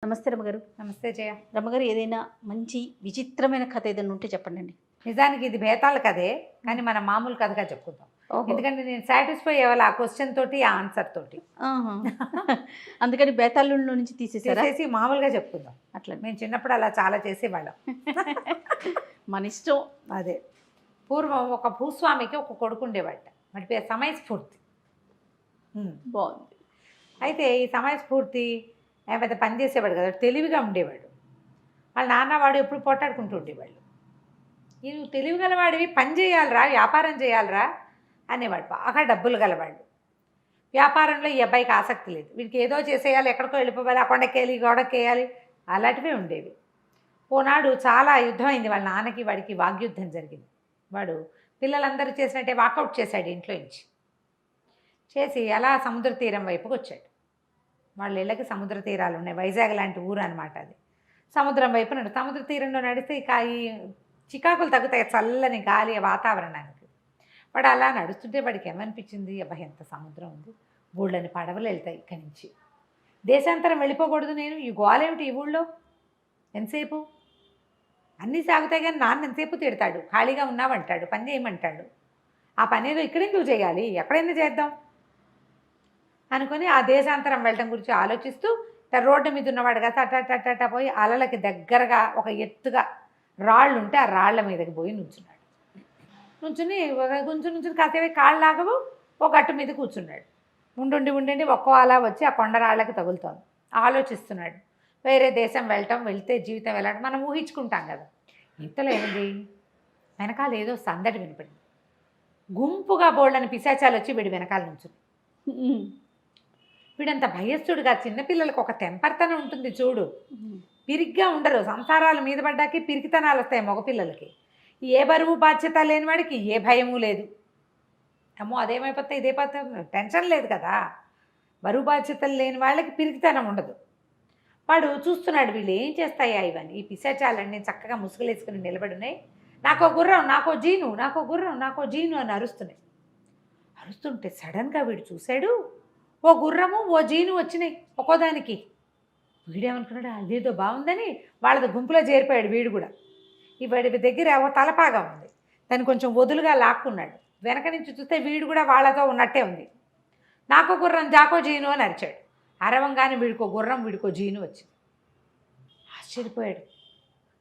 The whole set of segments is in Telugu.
నమస్తే రమ్మగారు. నమస్తే జయ. రమ్మగారు, ఏదైనా మంచి విచిత్రమైన కథ ఏదైనా ఉంటే చెప్పండి. నిజానికి ఇది బేతాళ కథే, కానీ మనం మామూలు కథగా చెప్పుకుందాం. ఎందుకంటే నేను సాటిస్ఫై అవ్వాలి ఆ క్వశ్చన్ తోటి, ఆ ఆన్సర్ తోటి. అందుకని బేతాళుల్లో నుంచి తీసేసి మామూలుగా చెప్పుకుందాం. అట్లా మేము చిన్నప్పుడు అలా చాలా చేసేవాళ్ళం. మన ఇష్టం. అదే, పూర్వం ఒక భూస్వామికి ఒక కొడుకు ఉండేవాట. వాడి పేరు సమయస్ఫూర్తి. బాగుంది. అయితే ఈ సమయస్ఫూర్తి పెద్ద పని చేసేవాడు కదా, తెలివిగా ఉండేవాడు. వాళ్ళ నాన్న వాడు ఎప్పుడు పోటాడుకుంటూ ఉండేవాళ్ళు. నువ్వు తెలివి గలవాడివి, పని చేయాలరా, వ్యాపారం చేయాలరా అనేవాడు. బాగా డబ్బులు గలవాడు. వ్యాపారంలో ఈ అబ్బాయికి ఆసక్తి లేదు. వీడికి ఏదో చేసేయాలి, ఎక్కడికో వెళ్ళిపోవాలి, ఆ కొండకేయాలి, గోడకేయాలి, అలాంటివే ఉండేవి. ఓనాడు చాలా యుద్ధం అయింది. వాళ్ళ నాన్నకి వాడికి వాగ్యుద్ధం జరిగింది. వాడు పిల్లలందరూ చేసినట్టే వాకౌట్ చేశాడు ఇంట్లో నుంచి. చేసి అలా సముద్ర తీరం వైపుకి వచ్చాడు. వాళ్ళ ఇళ్ళకి సముద్ర తీరాలు ఉన్నాయి. వైజాగ్ లాంటి ఊరు అనమాట అది. సముద్రం వైపు సముద్ర తీరంలో నడిస్తే ఈ చికాకులు తగ్గుతాయి, చల్లని గాలి వాతావరణానికి. వాడు అలా నడుస్తుంటే వాడికి ఏమనిపించింది, అబ్బాయి ఎంత సముద్రం ఉంది, ఊళ్ళని పడవలు వెళ్తాయి ఇక్కడి నుంచి, దేశాంతరం వెళ్ళిపోకూడదు నేను, ఈ గోలేమిటి ఈ ఊళ్ళో ఎంతసేపు, అన్నీ సాగుతాయి కానీ నాన్న ఎంతసేపు తిడతాడు, ఖాళీగా ఉన్నావంటాడు, పని చేయమంటాడు, ఆ పని ఏదో ఇక్కడెందుకు చేయాలి, ఎక్కడైనా చేద్దాం అనుకుని ఆ దేశాంతరం వెళ్ళడం గురించి ఆలోచిస్తూ రోడ్డు మీద ఉన్నవాడు కదా అట్ట పోయి అలలకి దగ్గరగా ఒక ఎత్తుగా రాళ్ళు ఉంటే ఆ రాళ్ల మీదకి పోయి నుంచున్నాడు. నుంచుని కాసేపు కాళ్ళు లాగవు, ఒక గట్టు మీద కూర్చున్నాడు. ఉండి ఒక్కో అలా వచ్చి ఆ కొండరాళ్ళకి తగులుతోంది. ఆలోచిస్తున్నాడు. వేరే దేశం వెళ్తే జీవితం వెళ్ళడం మనం ఊహించుకుంటాం కదా. ఇంతలో ఏమింది, వెనకాల ఏదో సందడి వినపడింది. గుంపుగా బోళ్ళని పిశాచాలు వచ్చి వీడి వెనకాల నుంచుని. వీడంత భయస్థుడుగా, చిన్నపిల్లలకు ఒక తెంపర్తనం ఉంటుంది చూడు, పిరిగ్గా ఉండరు. సంసారాల మీద పడ్డాకి పిరికితనాలు వస్తాయి మగపిల్లలకి. ఏ బరువు బాధ్యత లేని వాడికి ఏ భయము లేదు. అమ్మో అదేమైపోతే ఇదేపోతే టెన్షన్ లేదు కదా. బరువు బాధ్యతలు లేని వాళ్ళకి పిరికితనం ఉండదు. వాడు చూస్తున్నాడు, వీళ్ళు ఏం చేస్తాయా ఇవన్నీ, ఈ పిశాచాలన్నీ చక్కగా ముసుగులేసుకుని నిలబడున్నాయి, నాకో గుర్రం, నాకో జీను, నాకో గుర్రం, నాకో జీను అని అరుస్తున్నాయి. అరుస్తుంటే సడన్గా వీడు చూశాడు, ఓ గుర్రము ఓ జీను వచ్చినాయి ఒక్కోదానికి. వీడేమనుకున్నాడు, అదేదో బాగుందని వాళ్ళది గుంపులో చేరిపోయాడు వీడు కూడా. ఈ వాడి దగ్గర ఓ తలపాగా ఉంది, దాన్ని కొంచెం వదులుగా లాక్కున్నాడు. వెనక నుంచి చూస్తే వీడు కూడా వాళ్ళతో ఉన్నట్టే ఉంది. నాకో గుర్రం జాకో జీను అని అరిచాడు. అరవంగానే వీడికో గుర్రం వీడికో జీను వచ్చింది. ఆశ్చర్యపోయాడు.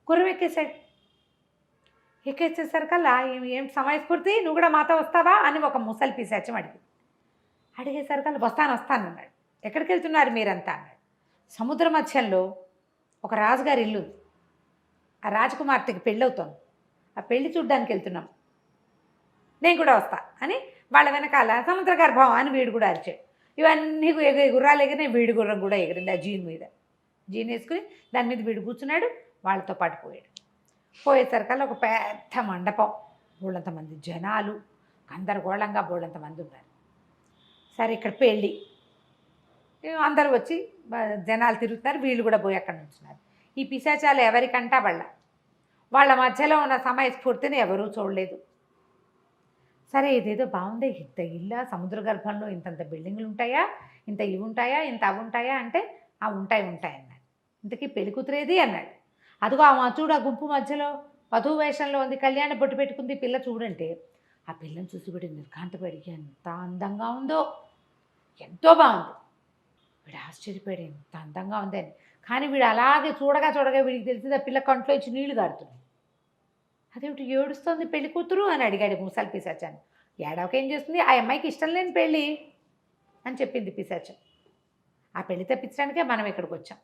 గుర్రం ఎక్కేసేసరికల్లా ఏం సమయస్ఫూర్తి, నువ్వు కూడా మాతో వస్తావా అని ఒక ముసలి పిశాచం అడిగేసరికల్లా వస్తానన్నాడు. ఎక్కడికి వెళ్తున్నారు మీరంతా అన్నాడు. సముద్ర మధ్యంలో ఒక రాజుగారి ఇల్లు, ఆ రాజకుమార్తెకి పెళ్ళవుతోంది, ఆ పెళ్లి చూడ్డానికి వెళ్తున్నాం, నేను కూడా వస్తా అని వాళ్ళ వెనకాల సముద్ర గర్భం అని వీడు కూడా అరిచాడు. ఇవన్నీ గుర్రాలు ఎగిరినాయి, వీడి గుర్రం కూడా ఎగిరింది ఆ జీన్ మీద. జీన్ వేసుకుని దాని మీద వీడు కూర్చున్నాడు, వాళ్ళతో పాటు పోయాడు. పోయేసరికల్లా ఒక పెద్ద మండపం, బోళ్ళంతమంది జనాలు, గందరగోళంగా బోళ్ళంతమంది ఉన్నారు. సరే ఇక్కడ పెళ్ళి, అందరూ వచ్చి జనాలు తిరుగుతున్నారు, వీళ్ళు కూడా పోయి అక్కడ నుంచున్నారు. ఈ పిశాచాలు ఎవరికంటా వాళ్ళ మధ్యలో ఉన్న సమయస్ఫూర్తిని ఎవరూ చూడలేదు. సరే ఇదేదో బాగుంది, ఇంత ఇల్లా, సముద్ర గర్భంలో ఇంతంత బిల్డింగులు ఉంటాయా, ఇంత ఇవి ఉంటాయా, ఇంత అవి ఉంటాయా అంటే ఆ ఉంటాయి అన్నాడు. ఇంతకీ పెళ్లి కూతురేది అన్నాడు. అదిగో ఆ చూడు, ఆ గుంపు మధ్యలో వధువు వేషంలో ఉంది, కళ్యాణ బొట్టు పెట్టుకుంది పిల్ల చూడంటే, ఆ పిల్లని చూసి వీడు నిర్ఘాంతపడి ఎంత అందంగా ఉందో, ఎంతో బాగుంది. వీడు ఆశ్చర్యపోయాడు, ఎంత అందంగా ఉందని. కానీ వీడు అలాగే చూడగా వీడికి తెలిసింది ఆ పిల్ల కంట్లో ఇచ్చి నీళ్లు గారుతున్నాయి. అదేమిటి ఏడుస్తోంది పెళ్లి కూతురు అని అడిగాడు ముసలి పిశాచాన్ని. ఏడవకేం చేస్తుంది, ఆ అమ్మాయికి ఇష్టం లేని పెళ్ళి అని చెప్పింది పిశాచం. ఆ పెళ్లి తప్పించడానికే మనం ఇక్కడికి వచ్చాం.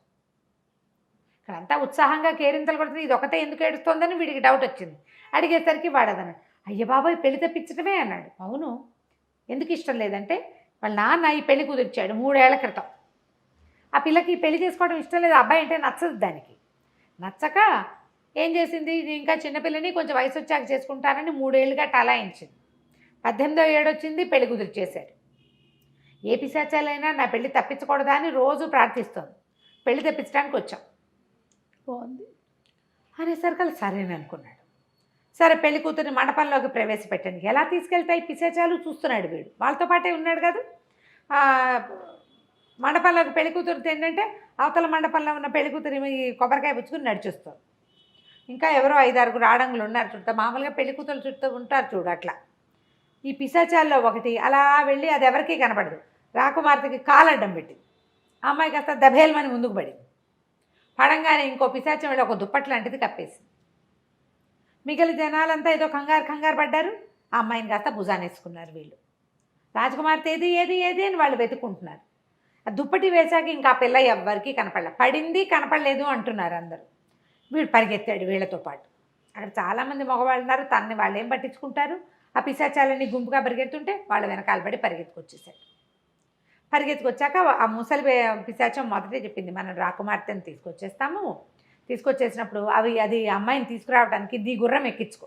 ఇక్కడంతా ఉత్సాహంగా కేరింతలు కొడుతుంది, ఇది ఒకటే ఎందుకు ఏడుస్తోందని వీడికి డౌట్ వచ్చింది. అడిగేసరికి వాడదన్నాడు, అయ్య బాబాయ్ పెళ్లి తప్పించడమే అన్నాడు. అవును, ఎందుకు ఇష్టం లేదంటే వాళ్ళ నాన్న ఈ పెళ్లి కుదిర్చాడు 3 ఏళ్ల క్రితం. ఆ పిల్లకి పెళ్లి చేసుకోవడం ఇష్టం లేదు, అబ్బాయి అంటే నచ్చదు. దానికి నచ్చక ఏం చేసింది, ఇంకా చిన్నపిల్లని కొంచెం వయసు వచ్చాక చేసుకుంటానని 3 ఏళ్ళుగా టలాయించింది. 18వ ఏడు వచ్చింది, పెళ్లి కుదిర్చేశారు. ఏ పిశాచాలైనా నా పెళ్లి తప్పించకూడదా అని రోజు ప్రార్థిస్తోంది. పెళ్లి తప్పించడానికి వచ్చాం. బాగుంది అనేసరికి సరేనని అనుకున్నాడు. సరే పెళ్లి కూతురిని మండపంలోకి ప్రవేశపెట్టండి. ఎలా తీసుకెళ్తాయి పిశాచాలు చూస్తున్నాడు వీడు, వాళ్ళతో పాటే ఉన్నాడు కదా. మండపంలోకి పెళ్లి కూతురు ఏంటంటే అవతల మండపంలో ఉన్న పెళ్లి కూతురు ఈ కొబ్బరికాయ పుచ్చుకుని నడిచొస్తారు. ఇంకా ఎవరో 5-6 ఆడంగులు ఉన్నారు చుట్టూ, మామూలుగా పెళ్లి కూతురు చుట్టూ ఉంటారు చూడు అట్లా. ఈ పిశాచాల్లో ఒకటి అలా వెళ్ళి అది ఎవరికీ కనపడదు, రాకుమార్తెకి కాలడ్డం పెట్టి ఆ అమ్మాయి కాస్త దభేల్మని ముందుకు పడింది. పడంగానే ఇంకో పిశాచం వెళ్ళి ఒక దుప్పటి లాంటిది కప్పేసింది. మిగిలిన జనాలంతా ఏదో కంగారు పడ్డారు. ఆ అమ్మాయిని కాస్త భుజానేసుకున్నారు వీళ్ళు. రాజకుమార్తె ఏది ఏది ఏది అని వాళ్ళు వెతుక్కుంటున్నారు. ఆ దుప్పటి వేశాక ఇంకా ఆ పిల్ల ఎవ్వరికీ కనపడలే. పడింది కనపడలేదు అంటున్నారు అందరూ. వీడు పరిగెత్తాడు వీళ్ళతో పాటు. అక్కడ చాలామంది మగవాళ్ళు ఉన్నారు, తనని వాళ్ళు ఏం పట్టించుకుంటారు. ఆ పిశాచాలని గుంపుగా పరిగెత్తుంటే వాళ్ళ వెనకాల పడి పరిగెత్తుకొచ్చేసాడు. పరిగెత్తుకొచ్చాక ఆ ముసలి పిశాచం మొదటే చెప్పింది, మనం రాకుమార్తెని తీసుకొచ్చేసినప్పుడు అది అమ్మాయిని తీసుకురావడానికి నీ గుర్రం ఎక్కించుకో,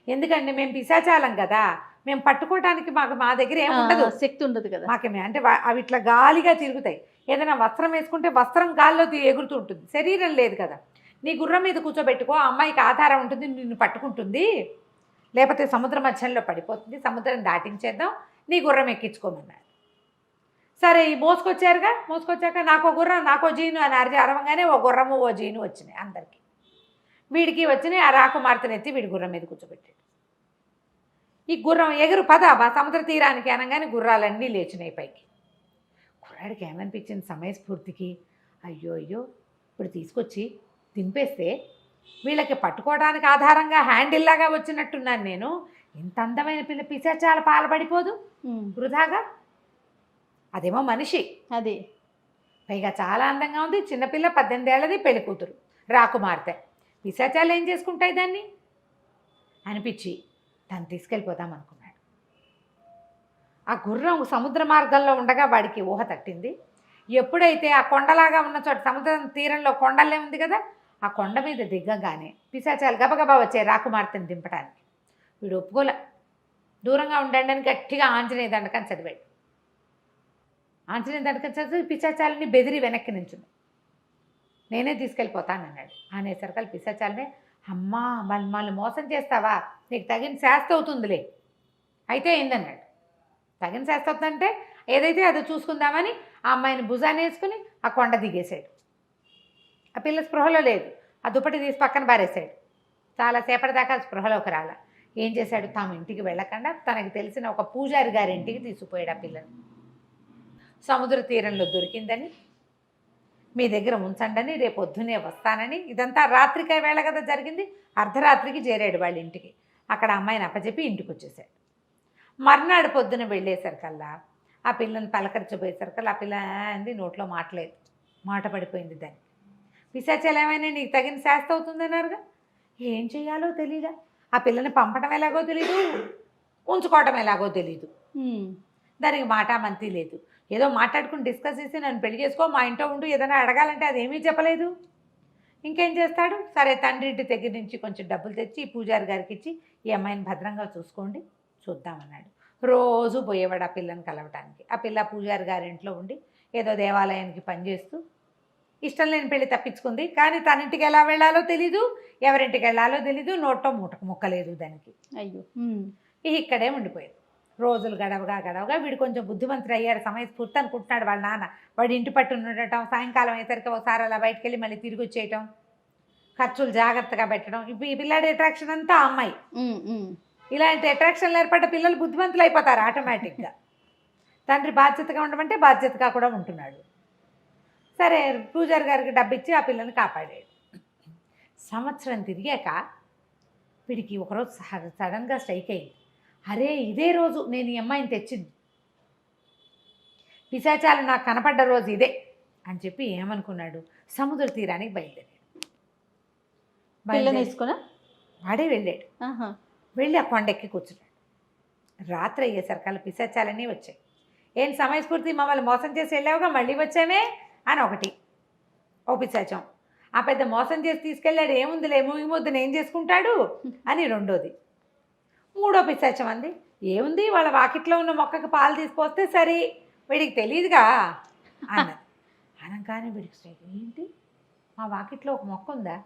ఎందుకంటే మేము పిశాచాలం కదా, మేము పట్టుకోవడానికి మా దగ్గర ఏమి ఉండదు, శక్తి ఉండదు కదా మాకేమే. అంటే అవి ఇట్లా గాలిగా తిరుగుతాయి. ఏదైనా వస్త్రం వేసుకుంటే వస్త్రం గాల్లో ఎగురుతూ ఉంటుంది, శరీరం లేదు కదా. నీ గుర్రం మీద కూర్చోబెట్టుకో, ఆ అమ్మాయికి ఆధారం ఉంటుంది, నిన్ను పట్టుకుంటుంది, లేకపోతే సముద్ర మధ్యంలో పడిపోతుంది, సముద్రం దాటించేద్దాం, నీ గుర్రం ఎక్కించుకోమన్నారు. సరే ఈ మోసుకొచ్చాక నాకో గుర్రం నాకో జీను అని అరవంగానే ఓ గుర్రము ఓ జీను వచ్చినాయి అందరికీ. వీడికి వచ్చినాయి. ఆ రాకుమార్తెను ఎత్తి వీడి గుర్రం మీద కూర్చోబెట్టాడు. ఈ గుర్రం ఎగురు మా సముద్ర తీరానికి అనగానే గుర్రాలన్నీ లేచినాయి పైకి. కుర్రాడికి ఏమనిపించింది సమయస్ఫూర్తికి, అయ్యో ఇప్పుడు తీసుకొచ్చి దింపేస్తే వీళ్ళకి పట్టుకోవడానికి ఆధారంగా హ్యాండిల్లాగా వచ్చినట్టున్నాను నేను, ఇంత అందమైన పిశాచాల పాల్పడిపోదు వృధాగా, అదేమో మనిషి, అది పైగా చాలా అందంగా ఉంది, చిన్నపిల్ల 18 ఏళ్ళది, పెళ్లి కూతురు రాకుమార్తె, పిశాచాలు ఏం చేసుకుంటాయి దాన్ని అనిపించి దాన్ని తీసుకెళ్ళిపోదాం అనుకున్నాడు. ఆ గుర్రం సముద్ర మార్గంలో ఉండగా వాడికి ఊహ తట్టింది. ఎప్పుడైతే ఆ కొండలాగా ఉన్న చోట సముద్రం తీరంలో కొండలే ఉంది కదా, ఆ కొండ మీద దిగ్గగానే పిశాచాలు గబగబా వచ్చాయి రాకుమార్తెను దింపడానికి. వీడు ఒప్పుకోలే, దూరంగా ఉండండి అని గట్టిగా ఆంజనేయ దండకం చదివాడు. ఆంజనేయ దండకం చదివి పిశాచాలని బెదిరి వెనక్కి నించుంది. నేనే తీసుకెళ్ళిపోతానన్నాడు. అనేసరికల్ పిశాచాలనే, అమ్మా మమ్మల్ని మోసం చేస్తావా, నీకు తగిన శాస్తి అవుతుందిలే, అయితే ఏందన్నాడు. తగిన శాస్తి అవుతుందంటే ఏదైతే అదో చూసుకుందామని ఆ అమ్మాయిని భుజాన్ని వేసుకుని ఆ కొండ దిగేశాడు. ఆ పిల్ల స్పృహలో లేదు, ఆ దుప్పటి తీసి పక్కన పారేశాడు. చాలాసేపటి దాకా స్పృహలోకి రాల. ఏం చేశాడు, తాము ఇంటికి వెళ్ళకుండా తనకి తెలిసిన ఒక పూజారి గారి ఇంటికి తీసుకుపోయాడు ఆ పిల్లని. సముద్ర తీరంలో దొరికిందని, మీ దగ్గర ఉంచండి, రేపు పొద్దునే వస్తానని. ఇదంతా రాత్రికే వేళ కదా జరిగింది. అర్ధరాత్రికి చేరాడు వాళ్ళ ఇంటికి. అక్కడ అమ్మాయిని అప్పచెప్పి ఇంటికి వచ్చేసాడు. మర్నాడు పొద్దున వెళ్ళేసరికల్లా ఆ పిల్లని పలకరించబోయేసరికల్లా ఆ పిల్ల అంది, నోట్లో మాటలేదు, మాట పడిపోయింది దాన్ని. పిశాచాలు ఏమైనా నీకు తగిన శాస్తి అవుతుందన్నారుగా, ఏం చేయాలో తెలీదా, ఆ పిల్లని పంపడం ఎలాగో తెలీదు, ఉంచుకోవటం ఎలాగో తెలీదు, దానికి మాట మంతి లేదు. ఏదో మాట్లాడుకుని డిస్కస్ చేసి నన్ను పెళ్లి చేసుకో, మా ఇంట్లో ఉంటూ ఏదైనా అడగాలంటే అదేమీ చెప్పలేదు. ఇంకేం చేస్తాడు, సరే తండ్రి ఇంటి దగ్గర నుంచి కొంచెం డబ్బులు తెచ్చి ఈ పూజారి గారికి ఇచ్చి ఈ అమ్మాయిని భద్రంగా చూసుకోండి, చూద్దామన్నాడు. రోజు పోయేవాడు ఆ పిల్లని కలవటానికి. ఆ పిల్ల పూజారి గారి ఇంట్లో ఉండి ఏదో దేవాలయానికి పనిచేస్తూ ఇష్టం లేని పెళ్లి తప్పించుకుంది. కానీ తన ఇంటికి ఎలా వెళ్ళాలో తెలీదు, ఎవరింటికి వెళ్ళాలో తెలీదు, నోట్లో ముక్కలేదు దానికి. అయ్యో, ఇక్కడే ఉండిపోయింది. రోజులు గడవగా వీడు కొంచెం బుద్ధిమంతుడు అయ్యాడు, సమయస్ఫూర్తి అనుకుంటున్నాడు వాళ్ళ నాన్న. వాడి ఇంటి పట్టు ఉండటం, సాయంకాలం అయ్యేసరికి ఒకసారి అలా బయటికి వెళ్ళి మళ్ళీ తిరిగి వచ్చేయటం, ఖర్చులు జాగ్రత్తగా పెట్టడం. ఇప్పుడు ఈ పిల్లాడి అట్రాక్షన్ అంతా అమ్మాయి. ఇలాంటి అట్రాక్షన్లు ఏర్పడ్డ పిల్లలు బుద్ధిమంతులు అయిపోతారు ఆటోమేటిక్గా. తండ్రి బాధ్యతగా ఉండమంటే బాధ్యతగా కూడా ఉంటున్నాడు. సరే పూజారి గారికి డబ్బిచ్చి ఆ పిల్లని కాపాడాడు. సంవత్సరం తిరిగాక వీడికి ఒకరోజు సడన్గా స్ట్రైక్ అయ్యింది, అరే ఇదే రోజు నేను ఈ అమ్మాయిని తెచ్చింది, పిశాచాలు నాకు కనపడ్డ రోజు ఇదే అని చెప్పి ఏమనుకున్నాడు, సముద్ర తీరానికి బయలుదేరాడు. వాడే వెళ్ళాడు. వెళ్ళి ఆ కొండెక్కి కూర్చున్నాడు. రాత్రి అయ్యేసరికల్లా పిశాచాలన్నీ వచ్చాయి. ఏం సమయస్ఫూర్తి, మమ్మల్ని మోసం చేసి వెళ్ళావుగా, మళ్ళీ వచ్చామే అని ఒకటి ఓ పిశాచం. ఆ పెద్ద మోసం చేసి తీసుకెళ్ళాడు, ఏముందిలే ఈ ముద్దును ఏం చేసుకుంటాడు అని రెండోది. మూడో పిశాచం అంది, ఏముంది వాళ్ళ వాకిట్లో ఉన్న మొక్కకి పాలు తీసుకొస్తే సరే, వీడికి తెలియదుగా అన్నది. అనగానే వీడికి ఏంటి, మా వాకిట్లో ఒక మొక్క ఉందా,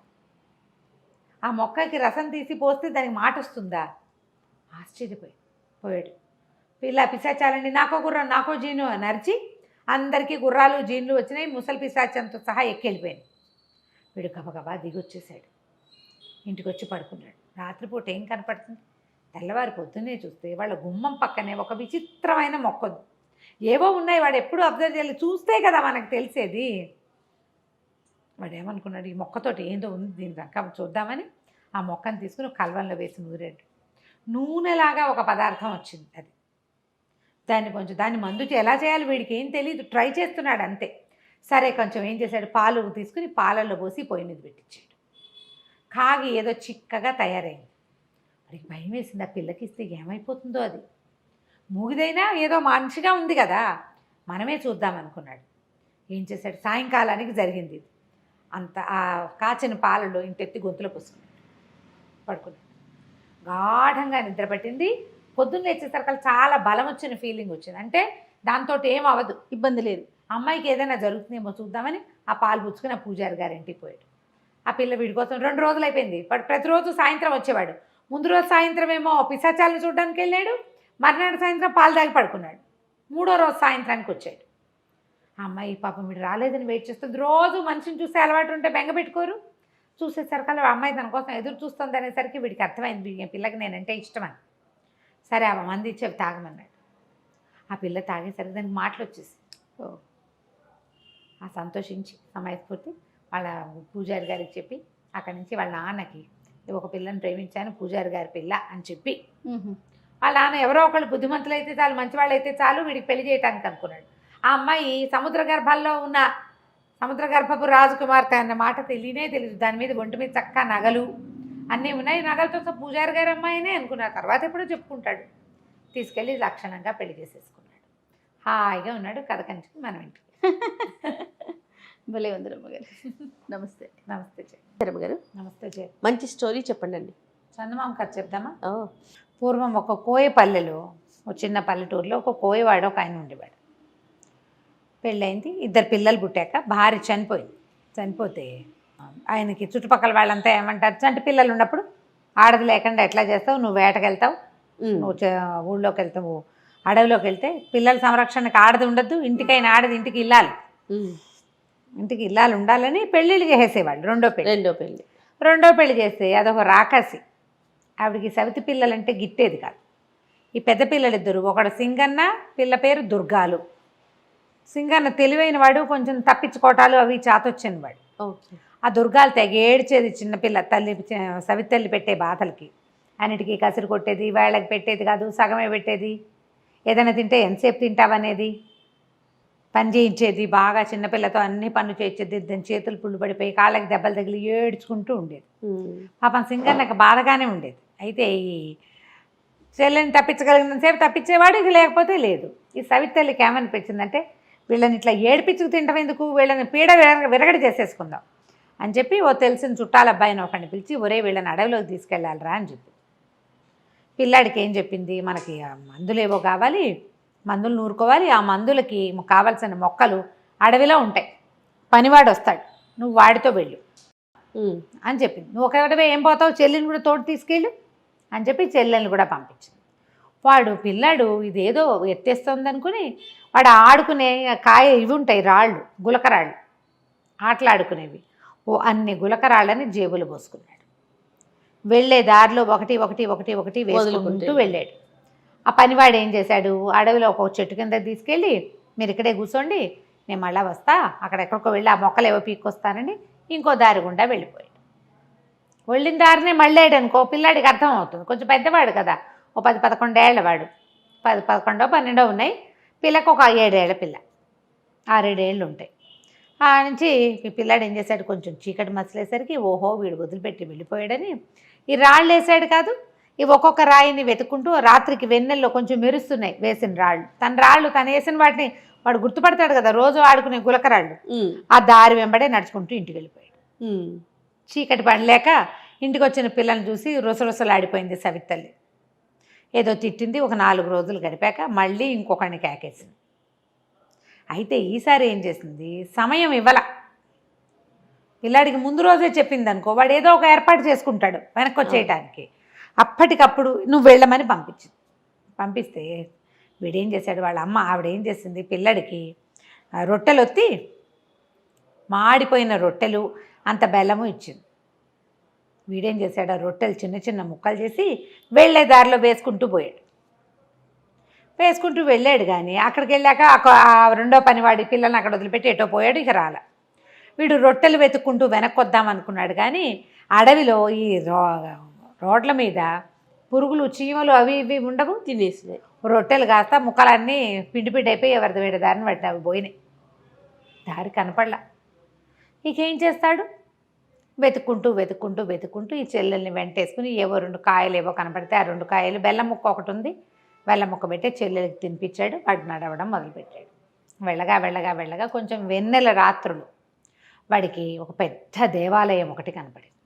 ఆ మొక్కకి రసం తీసి పోస్తే దానికి మాట వస్తుందా, ఆశ్చర్యపోయాడు. పిల్ల పిశాచాలండి నాకో గుర్రం నాకో జీను అని అరిచి అందరికీ గుర్రాలు జీన్లు వచ్చినాయి, ముసలి పిశాచంతో సహా ఎక్కెళ్ళిపోయింది. వీడు గబగబా దిగి వచ్చేసాడు, ఇంటికి వచ్చి పడుకున్నాడు. రాత్రిపూట ఏం కనపడుతుంది? తెల్లవారి పొద్దున్నే చూస్తే వాళ్ళ గుమ్మం పక్కనే ఒక విచిత్రమైన మొక్క ఉంది. ఏవో ఉన్నాయి, వాడు ఎప్పుడు అబ్జర్వ్ చేయాలి, చూస్తే కదా మనకు తెలిసేది. వాడు ఏమనుకున్నాడు, ఈ మొక్కతోటి ఏందో ఉంది, దీని రకం చూద్దామని ఆ మొక్కను తీసుకుని కల్వంలో వేసి నూరాడు. నూనెలాగా ఒక పదార్థం వచ్చింది. అది దాన్ని మందుకి ఎలా చేయాలి వీడికి ఏం తెలియదు, ట్రై చేస్తున్నాడు అంతే. సరే కొంచెం ఏం చేశాడు, పాలు తీసుకుని పాలల్లో పోసి పొయ్యి మీద పెట్టించాడు. కాగి ఏదో చిక్కగా తయారైంది. వాడికి భయం వేసింది, ఆ పిల్లకి ఇస్తే ఏమైపోతుందో. అది మూగిదైనా ఏదో మనిషిగా ఉంది కదా, మనమే చూద్దాం అనుకున్నాడు. ఏం చేశాడు, సాయంకాలానికి జరిగింది ఇది అంత. ఆ కాచిన పాలలో ఇంతెత్తి గొంతులో పోసుకున్నాడు, పడుకున్నాడు. గాఢంగా నిద్ర పట్టింది. పొద్దున్న లేచేసరికి చాలా బలం వచ్చిన ఫీలింగ్ వచ్చింది. అంటే దాంతో ఏం అవ్వదు, ఇబ్బంది లేదు, అమ్మాయికి ఏదైనా జరుగుతుందేమో చూద్దామని ఆ పాలు పుచ్చుకుని ఆ పూజారి గారి ఇంటికి పోయాడు. ఆ పిల్ల వీడి కోసం 2 రోజులు అయిపోయింది. వాడు ప్రతిరోజు సాయంత్రం వచ్చేవాడు. ముందు రోజు సాయంత్రం ఏమో పిశాచాలను చూడడానికి వెళ్ళాడు, మర్నాడు సాయంత్రం పాలు తాగి పడుకున్నాడు. 3వ రోజు సాయంత్రానికి వచ్చాడు. ఆ అమ్మాయి పాపం వీడు రాలేదని వెయిట్ చేస్తుంది. రోజు మనిషిని చూసే అలవాటు ఉంటే బెంగ పెట్టుకోరు. చూసేసరికి ఆ అమ్మాయి తన కోసం ఎదురు చూస్తుంది అనేసరికి వీడికి అర్థమైంది, ఈ పిల్లకి నేనంటే ఇష్టమని. సరే ఆ మంది ఇచ్చేవి తాగమన్నాడు. ఆ పిల్ల తాగేసరికి దానికి మాటలు వచ్చేసి ఆ సంతోషించి సమయస్ఫూర్తి వాళ్ళ పూజారి గారికి చెప్పి అక్కడి నుంచి వాళ్ళ నాన్నకి ఒక పిల్లని ప్రేమించాను, పూజారి గారి పిల్ల అని చెప్పి వాళ్ళ నాన్న ఎవరో ఒకళ్ళు బుద్ధిమంతులు అయితే చాలు, మంచివాళ్ళు అయితే చాలు, వీడికి పెళ్లి చేయడానికి అనుకున్నాడు. ఆ అమ్మాయి సముద్ర గర్భాల్లో ఉన్న సముద్ర గర్భపు రాజకుమార్తె అన్న మాట తెలియదు. దాని మీద ఒంటి మీద చక్కగా నగలు అన్నీ ఉన్నాయి. నగలతో పూజారి గారి అమ్మాయినే అనుకున్నారు. తర్వాత ఎప్పుడో చెప్పుకుంటాడు. తీసుకెళ్ళి లక్షణంగా పెళ్లి చేసేసుకున్నాడు. హాయిగా ఉన్నాడు. కథ కంచికి మనం ఇంటికి. భలే ఉంది రమ్మగారు. నమస్తే. నమస్తే రమ్మగారు. నమస్తే జయ. మంచి స్టోరీ చెప్పండి అండి. చందమామ కథ చెప్దామా? పూర్వం ఒక కోయపల్లెలో, ఒక చిన్న పల్లెటూరులో ఒక కోయవాడు ఒక ఆయన ఉండేవాడు. పెళ్ళైంది, 2 పిల్లలు పుట్టాక భార్య చనిపోతే ఆయనకి చుట్టుపక్కల వాళ్ళంతా ఏమంటారు, చంటి పిల్లలు ఉన్నప్పుడు ఆడది లేకుండా ఎట్లా చేస్తావు, నువ్వు వేటకెళ్తావు, నువ్వు ఊళ్ళోకి వెళ్తావు, అడవిలోకి వెళ్తే పిల్లల సంరక్షణకు ఆడది ఉండద్దు, ఇంటికైనా ఆడది ఇంటికి ఇల్లాలు ఉండాలని పెళ్ళిళ్ళు చేసేవాళ్ళు. రెండో పెళ్లి చేస్తే అదొక రాకాసి. ఆవిడికి సవితి పిల్లలంటే గిట్టేది కాదు. ఈ పెద్ద పిల్లలిద్దరు, ఒకడు సింగన్న, పిల్ల పేరు దుర్గాలు. సింగన్న తెలివైన వాడు, కొంచెం తప్పించుకోవటాలు అవి చాతొచ్చిన వాడు. ఆ దుర్గాలు తెగ ఏడ్చేది చిన్నపిల్ల తల్లి, సవితి తల్లి పెట్టే బాధలకి. అన్నిటికీ కసిరి కొట్టేది, వేళ్ళకి పెట్టేది కాదు, సగమే పెట్టేది. ఏదైనా తింటే ఎంతసేపు తింటావనేది, పని చేయించేది బాగా. చిన్నపిల్లతో అన్ని పనులు చేయించేది. దాని చేతులు పుళ్ళు పడిపోయి కాళ్ళకి దెబ్బలు తగిలి ఏడ్చుకుంటూ ఉండేది. పాపం సింగన్నకు బాధగానే ఉండేది. అయితే ఈ చెల్లెని తప్పించగలిగినంతసేపు తప్పించేవాడు, ఇది లేకపోతే లేదు. ఈ సవితి తల్లికి ఏమనిపించిందంటే, వీళ్ళని ఇట్లా ఏడిపించుకు తింటాం ఎందుకు, వీళ్ళని పీడ విరగడి చేసేసుకుందాం అని చెప్పి ఓ తెలిసిన చుట్టాల అబ్బాయిని ఒకరిని పిలిచి, ఒరే వీళ్ళని అడవిలోకి తీసుకెళ్ళాలిరా అని చెప్పి. పిల్లాడికి ఏం చెప్పింది, మనకి మందులు ఏవో కావాలి, మందులు నూరుకోవాలి, ఆ మందులకి కావాల్సిన మొక్కలు అడవిలో ఉంటాయి, పనివాడు వస్తాడు, నువ్వు వాడితో వెళ్ళు అని చెప్పింది. నువ్వు ఒకటే ఏం పోతావు, చెల్లిని కూడా తోడు తీసుకెళ్ళు అని చెప్పి చెల్లెల్ని కూడా పంపించింది. పిల్లాడు ఇదేదో ఎత్తేస్తుంది అనుకుని వాడు ఆడుకునే ఇవి ఉంటాయి, రాళ్ళు, గులకరాళ్ళు, ఆటలాడుకునేవి. అన్ని గులకరాళ్ళని జేబులు పోసుకున్నాడు. వెళ్ళే దారిలో ఒకటి వేసుకుంటూ వెళ్ళాడు. ఆ పనివాడు ఏం చేశాడు, అడవిలో ఒక చెట్టు కింద తీసుకెళ్ళి, మీరు ఇక్కడే కూర్చోండి, నేను మళ్ళీ వస్తా, అక్కడెక్కడికో వెళ్ళి ఆ మొక్కలు ఏవో పీక్కొస్తానని ఇంకో దారి గుండా వెళ్ళిపోయాడు. వెళ్ళిన దారినే మళ్ళాడు అనుకో, పిల్లాడికి అర్థం అవుతుంది, కొంచెం పెద్దవాడు కదా, ఓ 10-11 ఏళ్ళ వాడు, 11-12 ఉన్నాయి. పిల్లకు ఒక 7 ఏళ్ల పిల్ల, 6-7 ఏళ్ళు ఉంటాయి. ఆ నుంచి పిల్లాడు ఏం చేశాడు, కొంచెం చీకటి మసలేసరికి ఓహో వీడు వదిలిపెట్టి వెళ్ళిపోయాడని ఈ రాళ్ళు వేసాడు కాదు, ఇవి ఒక్కొక్క రాయిని వెతుక్కుంటూ రాత్రికి వెన్నెల్లో కొంచెం మెరుస్తున్నాయి వేసిన రాళ్ళు. తను వేసిన వాటిని వాడు గుర్తుపడతాడు కదా, రోజు ఆడుకునే గులకరాళ్ళు. ఆ దారి వెంబడే నడుచుకుంటూ ఇంటికి వెళ్ళిపోయాడు. చీకటి పడలేక ఇంటికి వచ్చిన పిల్లల్ని చూసి రుసరుసలాడిపోయింది సవితి తల్లి. ఏదో తిట్టింది. ఒక 4 రోజులు గడిపాక మళ్ళీ ఇంకొకరిని కేకేసింది. అయితే ఈసారి ఏం చేసింది, సమయం ఇవ్వాల. పిల్లాడికి ముందు రోజే చెప్పింది అనుకో, వాడు ఏదో ఒక ఏర్పాటు చేసుకుంటాడు వెనక్కి వచ్చేయటానికి. అప్పటికప్పుడు నువ్వు వెళ్ళమని పంపించింది. పంపిస్తే వీడేం చేశాడు, వాళ్ళ అమ్మ ఆవిడేం చేసింది, పిల్లడికి ఆ రొట్టెలు ఒత్తి మాడిపోయిన రొట్టెలు అంత బెల్లము ఇచ్చింది. వీడేం చేశాడు, ఆ రొట్టెలు చిన్న చిన్న ముక్కలు చేసి వెళ్ళే దారిలో వేసుకుంటూ పోయాడు. వేసుకుంటూ వెళ్ళాడు కానీ అక్కడికి వెళ్ళాక ఆ రెండో పనివాడి పిల్లల్ని అక్కడ వదిలిపెట్టి ఎటో పోయాడు. ఇక రాల. వీడు రొట్టెలు వెతుక్కుంటూ వెనక్కి వద్దాం అనుకున్నాడు కానీ అడవిలో ఈ రోడ్ల మీద పురుగులు చీమలు అవి ఇవి ఉండవు, తినేసినాయి. రొట్టెలు కాస్త ముక్కలన్నీ పిండి పిండి అయిపోయి ఎవరిది వేడి దారిని పట్టి అవి పోయినాయి. దారి కనపడలా. ఇక ఏం చేస్తాడు, వెతుక్కుంటూ వెతుక్కుంటూ వెతుక్కుంటూ ఈ చెల్లెల్ని వెంటేసుకుని ఏవో 2 కాయలు ఏవో కనపడితే ఆ 2 కాయలు, బెల్లం ముక్క ఒకటి ఉంది, బెల్లం ముక్క పెట్టి చెల్లెలకి తినిపించాడు. వాడు నడవడం మొదలుపెట్టాడు. వెళ్ళగా వెళ్ళగా వెళ్ళగా కొంచెం వెన్నెల రాత్రులు వాడికి ఒక పెద్ద దేవాలయం ఒకటి కనపడింది.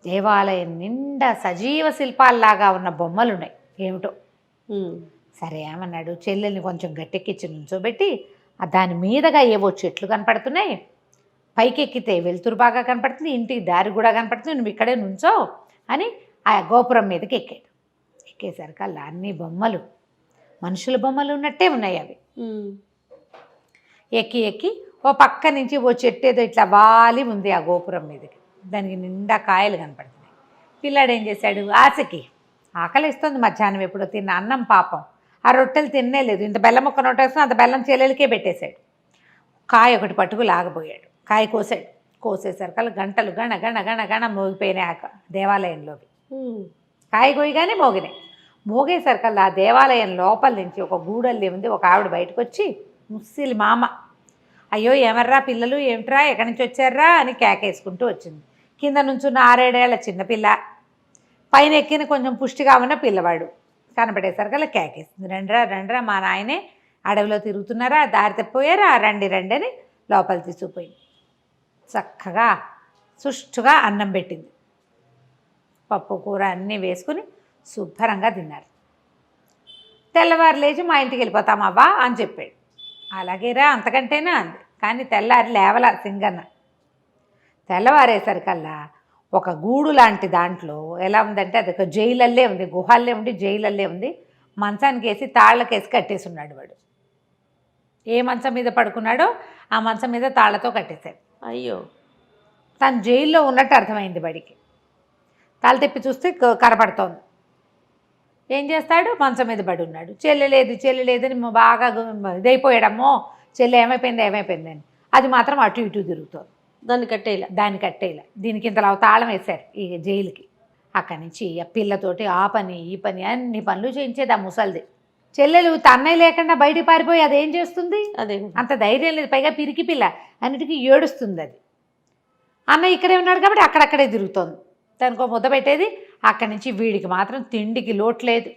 దేవాలయం నిండా సజీవ శిల్పాల్లాగా ఉన్న బొమ్మలు ఉన్నాయి. ఏమిటో సరే ఏమన్నాడు, చెల్లెల్ని కొంచెం గట్టెక్కించి నుంచోబెట్టి దాని మీదగా ఏవో చెట్లు కనపడుతున్నాయి, పైకి ఎక్కితే వెలుతురు బాగా కనపడుతుంది, ఇంటికి దారి కూడా కనపడుతుంది, నువ్వు ఇక్కడే నుంచో అని ఆ గోపురం మీదకి ఎక్కాడు. ఎక్కేసరికి అలా అన్ని బొమ్మలు మనుషుల బొమ్మలు ఉన్నట్టే ఉన్నాయి. అవి ఎక్కి ఎక్కి ఓ పక్క నుంచి ఓ చెట్టు ఏదో ఇట్లా వాలి ఉంది ఆ గోపురం మీదకి. దానికి నిండా కాయలు కనపడుతున్నాయి. పిల్లాడు ఏం చేశాడు, ఆశకి ఆకలిస్తుంది, మధ్యాహ్నం ఎప్పుడో తిన్న అన్నం పాపం, ఆ రొట్టెలు తినలేదు, ఇంత బెల్లం ముక్క నోటేసుకుని అంత బెల్లం చెల్లెలకే పెట్టేశాడు. కాయ ఒకటి పట్టుకు లాగబోయాడు. కాయ కోసాడు. కోసేసరికి గంటలు గణ గణ గణ గణ మోగిపోయినాయి ఆ దేవాలయంలోకి. కాయ కోయగానే మోగినాయి. మోగేసరికల్లా ఆ దేవాలయం లోపల నుంచి ఒక గూడల్లి ఉంది. ఒక ఆవిడ బయటకు వచ్చి, ముస్సిలి మామ, అయ్యో ఎవర్రా పిల్లలు, ఏమిట్రా, ఎక్కడి నుంచి వచ్చారా అని కేకేసుకుంటూ వచ్చింది. కింద నుంచున్న 6-7 ఏళ్ల చిన్నపిల్ల, పైన ఎక్కిన కొంచెం పుష్టిగా ఉన్న పిల్లవాడు కనపడేసరికల్లా కేకేస్తుంది, రండిరా రండిరా, మా నాయనే అడవిలో తిరుగుతున్నారా, దారి తప్పిపోయారా, రండి రండి అని లోపల తీసుకుపోయింది. చక్కగా సుష్టుగా అన్నం పెట్టింది. పప్పు కూర అన్నీ వేసుకుని శుభ్రంగా తిన్నారు. తెల్లవారు లేచి మా ఇంటికి వెళ్ళిపోతామవ్వా అని చెప్పాడు. అలాగేరా, అంతకంటేనా అంది. కానీ తెల్లారి లేవల సింగన్న. తెల్లవారేసరికల్లా ఒక గూడు లాంటి దాంట్లో ఎలా ఉందంటే అది ఒక జైలల్లే ఉంది, గుహల్లే ఉండి జైలల్లే ఉంది. మంచానికి వేసి తాళ్ళకేసి కట్టేసి ఉన్నాడు వాడు. ఏ మంచం మీద పడుకున్నాడో ఆ మంచం మీద తాళ్లతో కట్టేశాడు. అయ్యో, తను జైల్లో ఉన్నట్టు అర్థమైంది వాడికి. తల తిప్పి చూస్తే కనపడుతోంది. ఏం చేస్తాడు, మంచం మీద పడి ఉన్నాడు. చెల్లి లేదని బాగా ఇదైపోయాడమ్మో, చెల్లి ఏమైపోయిందని. అది మాత్రం అటు ఇటు తిరుగుతోంది. దాన్ని కట్టేలా దీనికి ఇంతలా తాళం వేశారు ఈ జైలుకి. అక్కడి నుంచి ఆ పిల్లతోటి ఆ పని ఈ పని అన్ని పనులు చేయించేది ఆ ముసలిది. చెల్లెలు తన్నయ్య లేకుండా బయటికి పారిపోయి అదేం చేస్తుంది, అదే అంత ధైర్యం లేదు. పైగా పిరికి పిల్ల, అన్నిటికీ ఏడుస్తుంది అది. అన్న ఇక్కడే ఉన్నాడు కాబట్టి అక్కడక్కడే తిరుగుతోంది. దానికో ముద్ద పెట్టేది. అక్కడి నుంచి వీడికి మాత్రం తిండికి లోటు లేదు.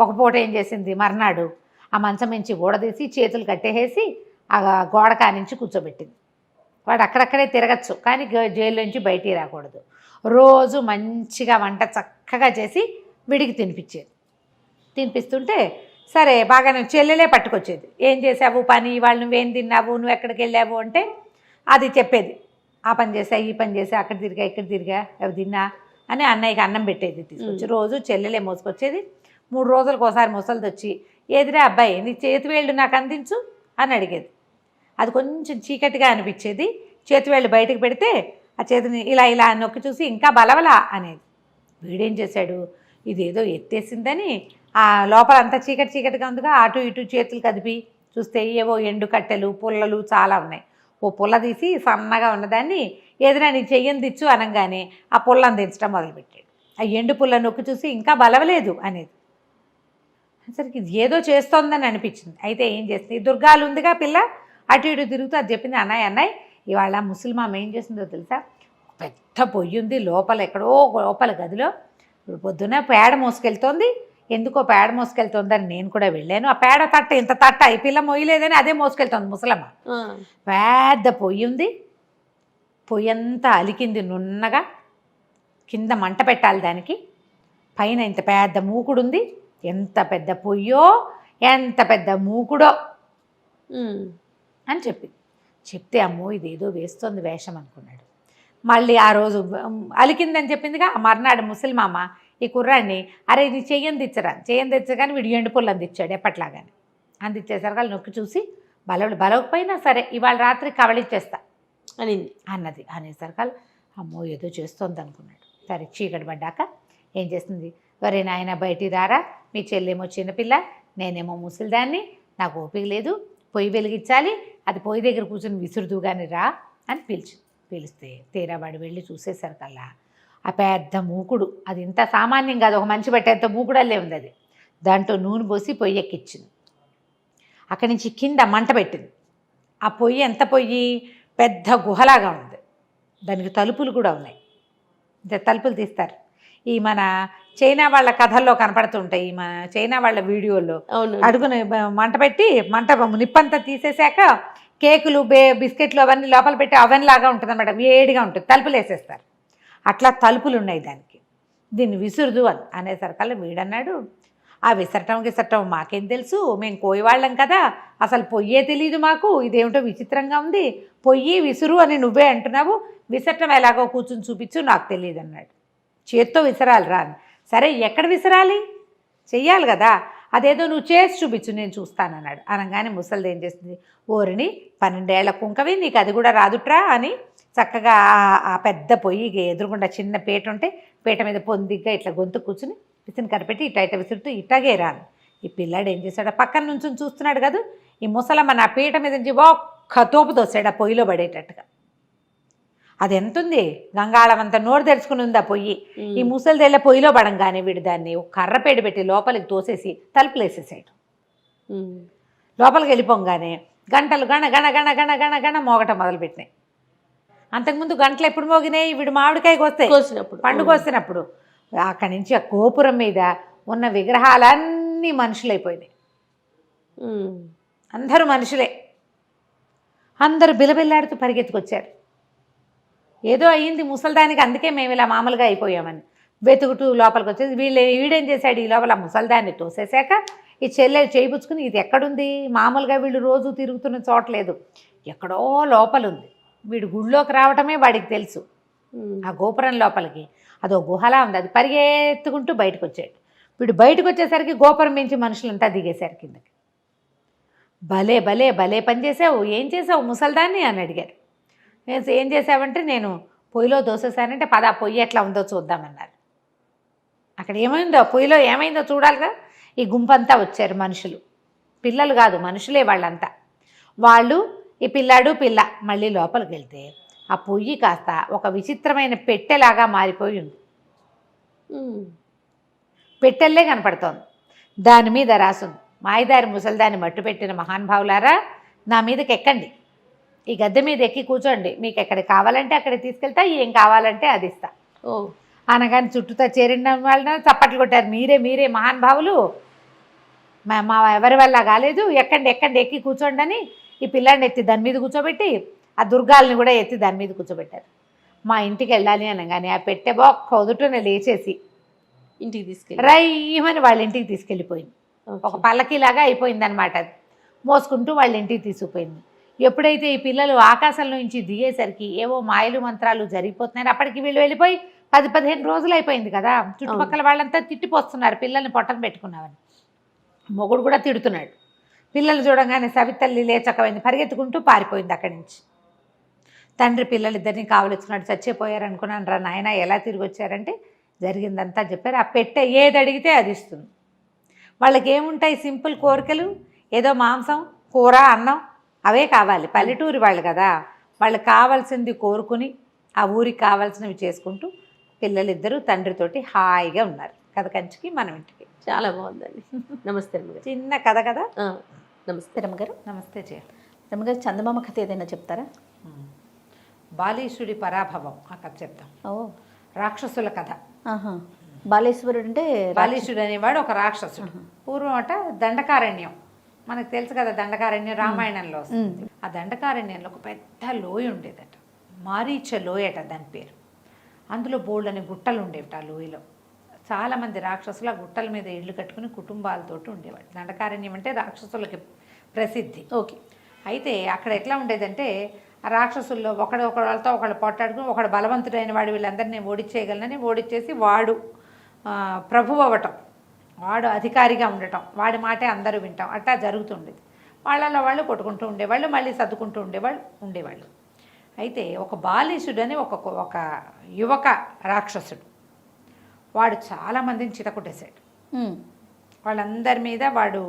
ఒక పూట ఏం చేసింది, మర్నాడు ఆ మంచం నుంచి ఊడదీసి చేతులు కట్టేసి ఆ గోడ కానించి కూర్చోబెట్టింది. వాడు అక్కడక్కడే తిరగచ్చు కానీ జైలు నుంచి బయటికి రాకూడదు. రోజు మంచిగా వంట చక్కగా చేసి వీడికి తినిపించేది. తినిపిస్తుంటే సరే బాగానే చెల్లెలే పట్టుకొచ్చేది. ఏం చేసావు పని, వాళ్ళు నువ్వేం తిన్నావు, నువ్వు ఎక్కడికి వెళ్ళావు అంటే అది చెప్పేది. ఆ పని చేసా, ఈ పని చేసా, అక్కడ తిరిగా ఇక్కడ తిరిగా, అవి తిన్నా అని అన్నయ్యకి అన్నం పెట్టేది తీసుకొచ్చి. రోజు చెల్లెలే మోసుకొచ్చేది. 3 రోజులకు ఒకసారి ముసలిది వచ్చి, ఏదిరా అబ్బాయి నీ చేతి వేళ్ళు నాకు అందించు అని అడిగేది. అది కొంచెం చీకటిగా అనిపించేది. చేతి వేళ్ళు బయటకు పెడితే ఆ చేతిని ఇలా ఇలా నొక్కి చూసి ఇంకా బలవలా అనేది. వీడేం చేశాడు, ఇదేదో ఎత్తేసిందని ఆ లోపల అంతా చీకటిగా ఉందిగా, అటు ఇటు చేతులు కదిపి చూస్తే ఏవో ఎండు కట్టెలు పుల్లలు చాలా ఉన్నాయి. ఓ పుల్ల తీసి సన్నగా ఉన్నదాన్ని ఏదైనా నీ చెయ్యని దిచ్చు అనగానే ఆ పుల్లను దించడం మొదలుపెట్టాడు. ఆ ఎండు పుల్ల నొక్కి చూసి ఇంకా బలవలేదు అనేది. సరికి ఇది ఏదో చేస్తోందని అనిపించింది. అయితే ఏం చేస్తుంది, దుర్గాలు ఉందిగా పిల్ల, అటు ఇటు తిరుగుతూ అది చెప్పింది, అన్నయ్య ఇవాళ ముసలిమామ ఏం చేసిందో తెలుసా, పెద్ద పొయ్యి ఉంది లోపల, ఎక్కడో లోపల గదిలో పొద్దున్న పేడ మోసుకెళ్తోంది. ఎందుకో పేడ మోసుకెళ్తోందని నేను కూడా వెళ్ళాను. ఆ పేడ తట్ట ఇంత తట్ట ఈ పిల్ల మొయ్యలేదని అదే మోసుకెళ్తోంది ముసలమ్మ. పెద్ద పొయ్యి ఉంది, పొయ్యి అంతా అలికింది నున్నగా, కింద మంట పెట్టాలి దానికి, పైన ఇంత పెద్ద మూకుడు ఉంది. ఎంత పెద్ద పొయ్యో ఎంత పెద్ద మూకుడో అని చెప్తే అమ్మో ఇదేదో వేస్తోంది వేషం అనుకున్నాడు. మళ్ళీ ఆ రోజు అలికిందని చెప్పిందిగా, మర్నాడు ముసలిమామ ఈ కుర్రాడిని, అరే ఇది చెయ్యని తెచ్చగానే వీడు ఎండు పుల్లని తెచ్చాడు ఎప్పట్లాగానే. అందించేసరికి వాళ్ళు నొక్కి చూసి బలవకపోయినా సరే ఇవాళ రాత్రి కవళిచ్చేస్తా అనింది. అనేసరికి అమ్మో ఏదో చేస్తోంది అనుకున్నాడు. సరే చీకటి పడ్డాక ఏం చేస్తుంది, వరే నాయన బయటికి రారా, మీ చెల్లేమో చిన్నపిల్ల, నేనేమో ముసలిదాన్ని, నాకు ఓపిక లేదు, పొయ్యి వెలిగించాలి, అది పొయ్యి దగ్గర కూర్చొని విసురుదు కానీ రా అని పిలిస్తే తీరావాడు వెళ్ళి చూసేసరికల్లా ఆ పెద్ద మూకుడు, అది ఇంత సామాన్యం కాదు, ఒక మంచి పెట్టేంత మూకుడల్లే ఉంది. అది దాంట్లో నూనె పోసి పొయ్యి ఎక్కించింది. అక్కడి నుంచి కింద మంట పెట్టింది. ఆ పొయ్యి ఎంత పొయ్యి, పెద్ద గుహలాగా ఉంది. దానికి తలుపులు కూడా ఉన్నాయి. తలుపులు తీస్తారు. ఈ మన చైనా వాళ్ళ కథల్లో కనపడుతుంటాయి, ఈ మన చైనా వాళ్ళ వీడియోల్లో అడుగుని మంట పెట్టి నిప్పంతా తీసేశాక కేకులు బిస్కెట్లు అవన్నీ లోపల పెట్టి అవెన్ లాగా ఉంటుంది అన్నమాట, వేడిగా ఉంటుంది, తలుపులు వేసేస్తారు. అట్లా తలుపులు ఉన్నాయి దానికి. దీన్ని విసురుదు అనేసరికల్లా వీడన్నాడు, ఆ విసరటం మాకేం తెలుసు, మేము కోయివాళ్ళం కదా, అసలు పొయ్యే తెలియదు మాకు, ఇదేమిటో విచిత్రంగా ఉంది, పొయ్యి విసురు అని నువ్వే అంటున్నావు, విసరటం ఎలాగో కూర్చుని చూపించు, నాకు తెలియదు అన్నాడు. చేత్తో విసరాలి రా అని. సరే ఎక్కడ విసరాలి, చెయ్యాలి కదా, అదేదో నువ్వు చేసి చూపించు, నేను చూస్తానన్నాడు. అనగానే ముసలిది ఏం చేస్తుంది, ఓరిని 12 ఏళ్ల కుంకవి, నీకు అది కూడా రాదుట్రా అని చక్కగా ఆ పెద్ద పొయ్యి ఎదురుగుండా చిన్న పీట ఉంటే పీట మీద పొందిగ్గా ఇట్లా గొంతు కూర్చుని విసిని కనిపెట్టి ఇట్ట విసురుతూ ఇట్టాగే రాను. ఈ పిల్లాడు ఏం చేశాడు, పక్కన నుంచి చూస్తున్నాడు కదా, ఈ ముసలమ్మ నా పీట మీద నుంచి ఒక్క తోపు తోసాడు ఆ పొయ్యిలో పడేటట్టుగా. అది ఎంత ఉంది, గంగాళం అంతా నోరు తెరుచుకుని ఉంది ఆ పొయ్యి. ఈ ముసలిది వెళ్ళే పొయ్యిలో పడంగానే వీడు దాన్ని కర్రపేట పెట్టి లోపలికి తోసేసి తలుపులు వేసేసాడు. లోపలికి వెళ్ళిపోగానే గంటలు గణ గణ గణ గణ గణ గణ మోగటం మొదలుపెట్టినాయి. అంతకుముందు గంటలు ఎప్పుడు మోగినాయి, వీడు మామిడికాయ కోసినప్పుడు, పండుగ వస్తున్నప్పుడు. అక్కడి నుంచి ఆ గోపురం మీద ఉన్న విగ్రహాలన్నీ మనుషులైపోయినాయి. అందరూ మనుషులే. అందరూ బిలబిల్లాడుతూ పరిగెత్తుకొచ్చారు. ఏదో అయ్యింది ముసల్దానికి, అందుకే మేము ఇలా మామూలుగా అయిపోయామని వెతుకుతూ లోపలికి వచ్చేసి వీడేం చేశాడు, ఈ లోపల ముసల్దాన్ని తోసేశాక ఈ చెల్లెలు చేయిపుచ్చుకుని ఇది ఎక్కడుంది, మామూలుగా వీళ్ళు రోజు తిరుగుతున్న చోట్లేదు, ఎక్కడో లోపలుంది. వీడు గుళ్ళోకి రావటమే వాడికి తెలుసు. ఆ గోపురం లోపలికి అదో గుహలా ఉంది. అది పరిగెత్తుకుంటూ బయటకు వచ్చాడు. వీడు బయటకు వచ్చేసరికి గోపురం మించి మనుషులంతా దిగేశారు కిందకి. భలే భలే భలే పని చేసావు, ఏం చేసావు ముసల్దాన్ని అని అడిగారు. ఏం చేసావంటే నేను పొయ్యిలో దోసేసానంటే పద పొయ్యి ఎట్లా ఉందో చూద్దామన్నారు. అక్కడ ఏమైందో, పొయ్యిలో ఏమైందో చూడాలిగా. ఈ గుంపంతా వచ్చారు మనుషులు, పిల్లలు కాదు మనుషులే వాళ్ళంతా. వాళ్ళు ఈ పిల్లాడు పిల్ల మళ్ళీ లోపలికి వెళ్తే ఆ పొయ్యి కాస్త ఒక విచిత్రమైన పెట్టెలాగా మారిపోయి ఉంది. పెట్టెల్లే కనపడుతోంది. దాని మీద రాసుంది, మాయదారి ముసలిదాన్ని మట్టు పెట్టిన మహానుభావులారా, నా మీదకి ఎక్కండి, ఈ గద్దె మీద ఎక్కి కూర్చోండి, మీకు ఎక్కడికి కావాలంటే అక్కడికి తీసుకెళ్తా, ఏం కావాలంటే అది ఇస్తా. అనగానే చుట్టూతా చేరిన వాళ్ళ చప్పట్లు కొట్టారు, మీరే మహానుభావులు, మా ఎవరి వల్ల కాలేదు, ఎక్కండి ఎక్కి కూర్చోండి అని ఈ పిల్లాడిని ఎత్తి దాని మీద కూర్చోబెట్టి ఆ దుర్గాల్ని కూడా ఎత్తి దాని మీద కూర్చోబెట్టారు. మా ఇంటికి వెళ్ళాలి అనగానే ఆ పెట్టె బొక్క వదుటనే లేచేసి ఇంటికి తీసుకెళ్ళి రైమని వాళ్ళ ఇంటికి తీసుకెళ్ళిపోయింది. ఒక పల్లకీలాగా అయిపోయింది అనమాట. అది మోసుకుంటూ వాళ్ళ ఇంటికి తీసుకుపోయింది. ఎప్పుడైతే ఈ పిల్లలు ఆకాశంలో నుంచి దిగేసరికి ఏవో మాయలు మంత్రాలు జరిగిపోతున్నాయి. అప్పటికి వీళ్ళు వెళ్ళిపోయి 10-15 రోజులు అయిపోయింది కదా. చుట్టుపక్కల వాళ్ళంతా తిట్టిపోస్తున్నారు పిల్లల్ని పొట్టను పెట్టుకున్నామని. మొగుడు కూడా తిడుతున్నాడు. పిల్లలు చూడగానే సవితల్లి లేచకమైంది, పరిగెత్తుకుంటూ పారిపోయింది అక్కడి నుంచి. తండ్రి పిల్లలిద్దరినీ కావలించుకున్నాడు, చచ్చిపోయారు అనుకున్నాను రా నాయన, ఎలా తిరిగి వచ్చారంటే జరిగిందంతా చెప్పారు. ఆ పెట్టె ఏది అడిగితే అది ఇస్తుంది. వాళ్ళకి ఏముంటాయి సింపుల్ కోరికలు, ఏదో మాంసం కూర అన్నం అవే కావాలి. పల్లెటూరి వాళ్ళు కదా, వాళ్ళకి కావాల్సింది కోరుకుని ఆ ఊరికి కావాల్సినవి చేసుకుంటూ పిల్లలిద్దరూ తండ్రితోటి హాయిగా ఉన్నారు. కథ కంచికి మనం ఇంటికి. చాలా బాగుందండి. నమస్తే రమ్మగారు. చిన్న కథ కదా. నమస్తే రమ్మగారు. నమస్తే జయ. రమ్మగారు, చందమామ కథ ఏదైనా చెప్తారా? బాలీశ్వరుడి పరాభవం ఆ కథ చెప్తాం. రాక్షసుల కథ. బాలేశ్వరుడు అంటే బాలీశ్వరుడు అనేవాడు ఒక రాక్షసుడు. పూర్వం అట దండకారణ్యం, మనకు తెలుసు కదా దండకారణ్యం, రామాయణంలో వస్తుంది. ఆ దండకారణ్యంలో ఒక పెద్ద లోయ ఉండేదట, మారీచ లోయట దాని పేరు. అందులో బోల్డని గుట్టలు ఉండేవి. ఆ లోయలో చాలామంది రాక్షసులు ఆ గుట్టల మీద ఇళ్ళు కట్టుకుని కుటుంబాలతోటి ఉండేవాడు. దండకారణ్యం అంటే రాక్షసులకి ప్రసిద్ధి. ఓకే. అయితే అక్కడ ఎట్లా ఉండేదంటే ఆ రాక్షసుల్లో ఒకళ్ళతో ఒకళ్ళు పొట్టాడుకుని, ఒకడు బలవంతుడైన వాడు వీళ్ళందరినీ ఓడించేయగలనని ఓడించేసి వాడు ప్రభువు అవ్వటం, వాడు అధికారిగా ఉండటం, వాడి మాటే అందరూ వింటాం, అట్టా జరుగుతుండేది. వాళ్ళలో వాళ్ళు కొట్టుకుంటూ ఉండేవాళ్ళు, మళ్ళీ సర్దుకుంటూ ఉండేవాళ్ళు. అయితే ఒక బాలీసుడు అని ఒక యువక రాక్షసుడు, వాడు చాలామందిని చితకొట్టేశాడు. వాళ్ళందరి మీద వాడు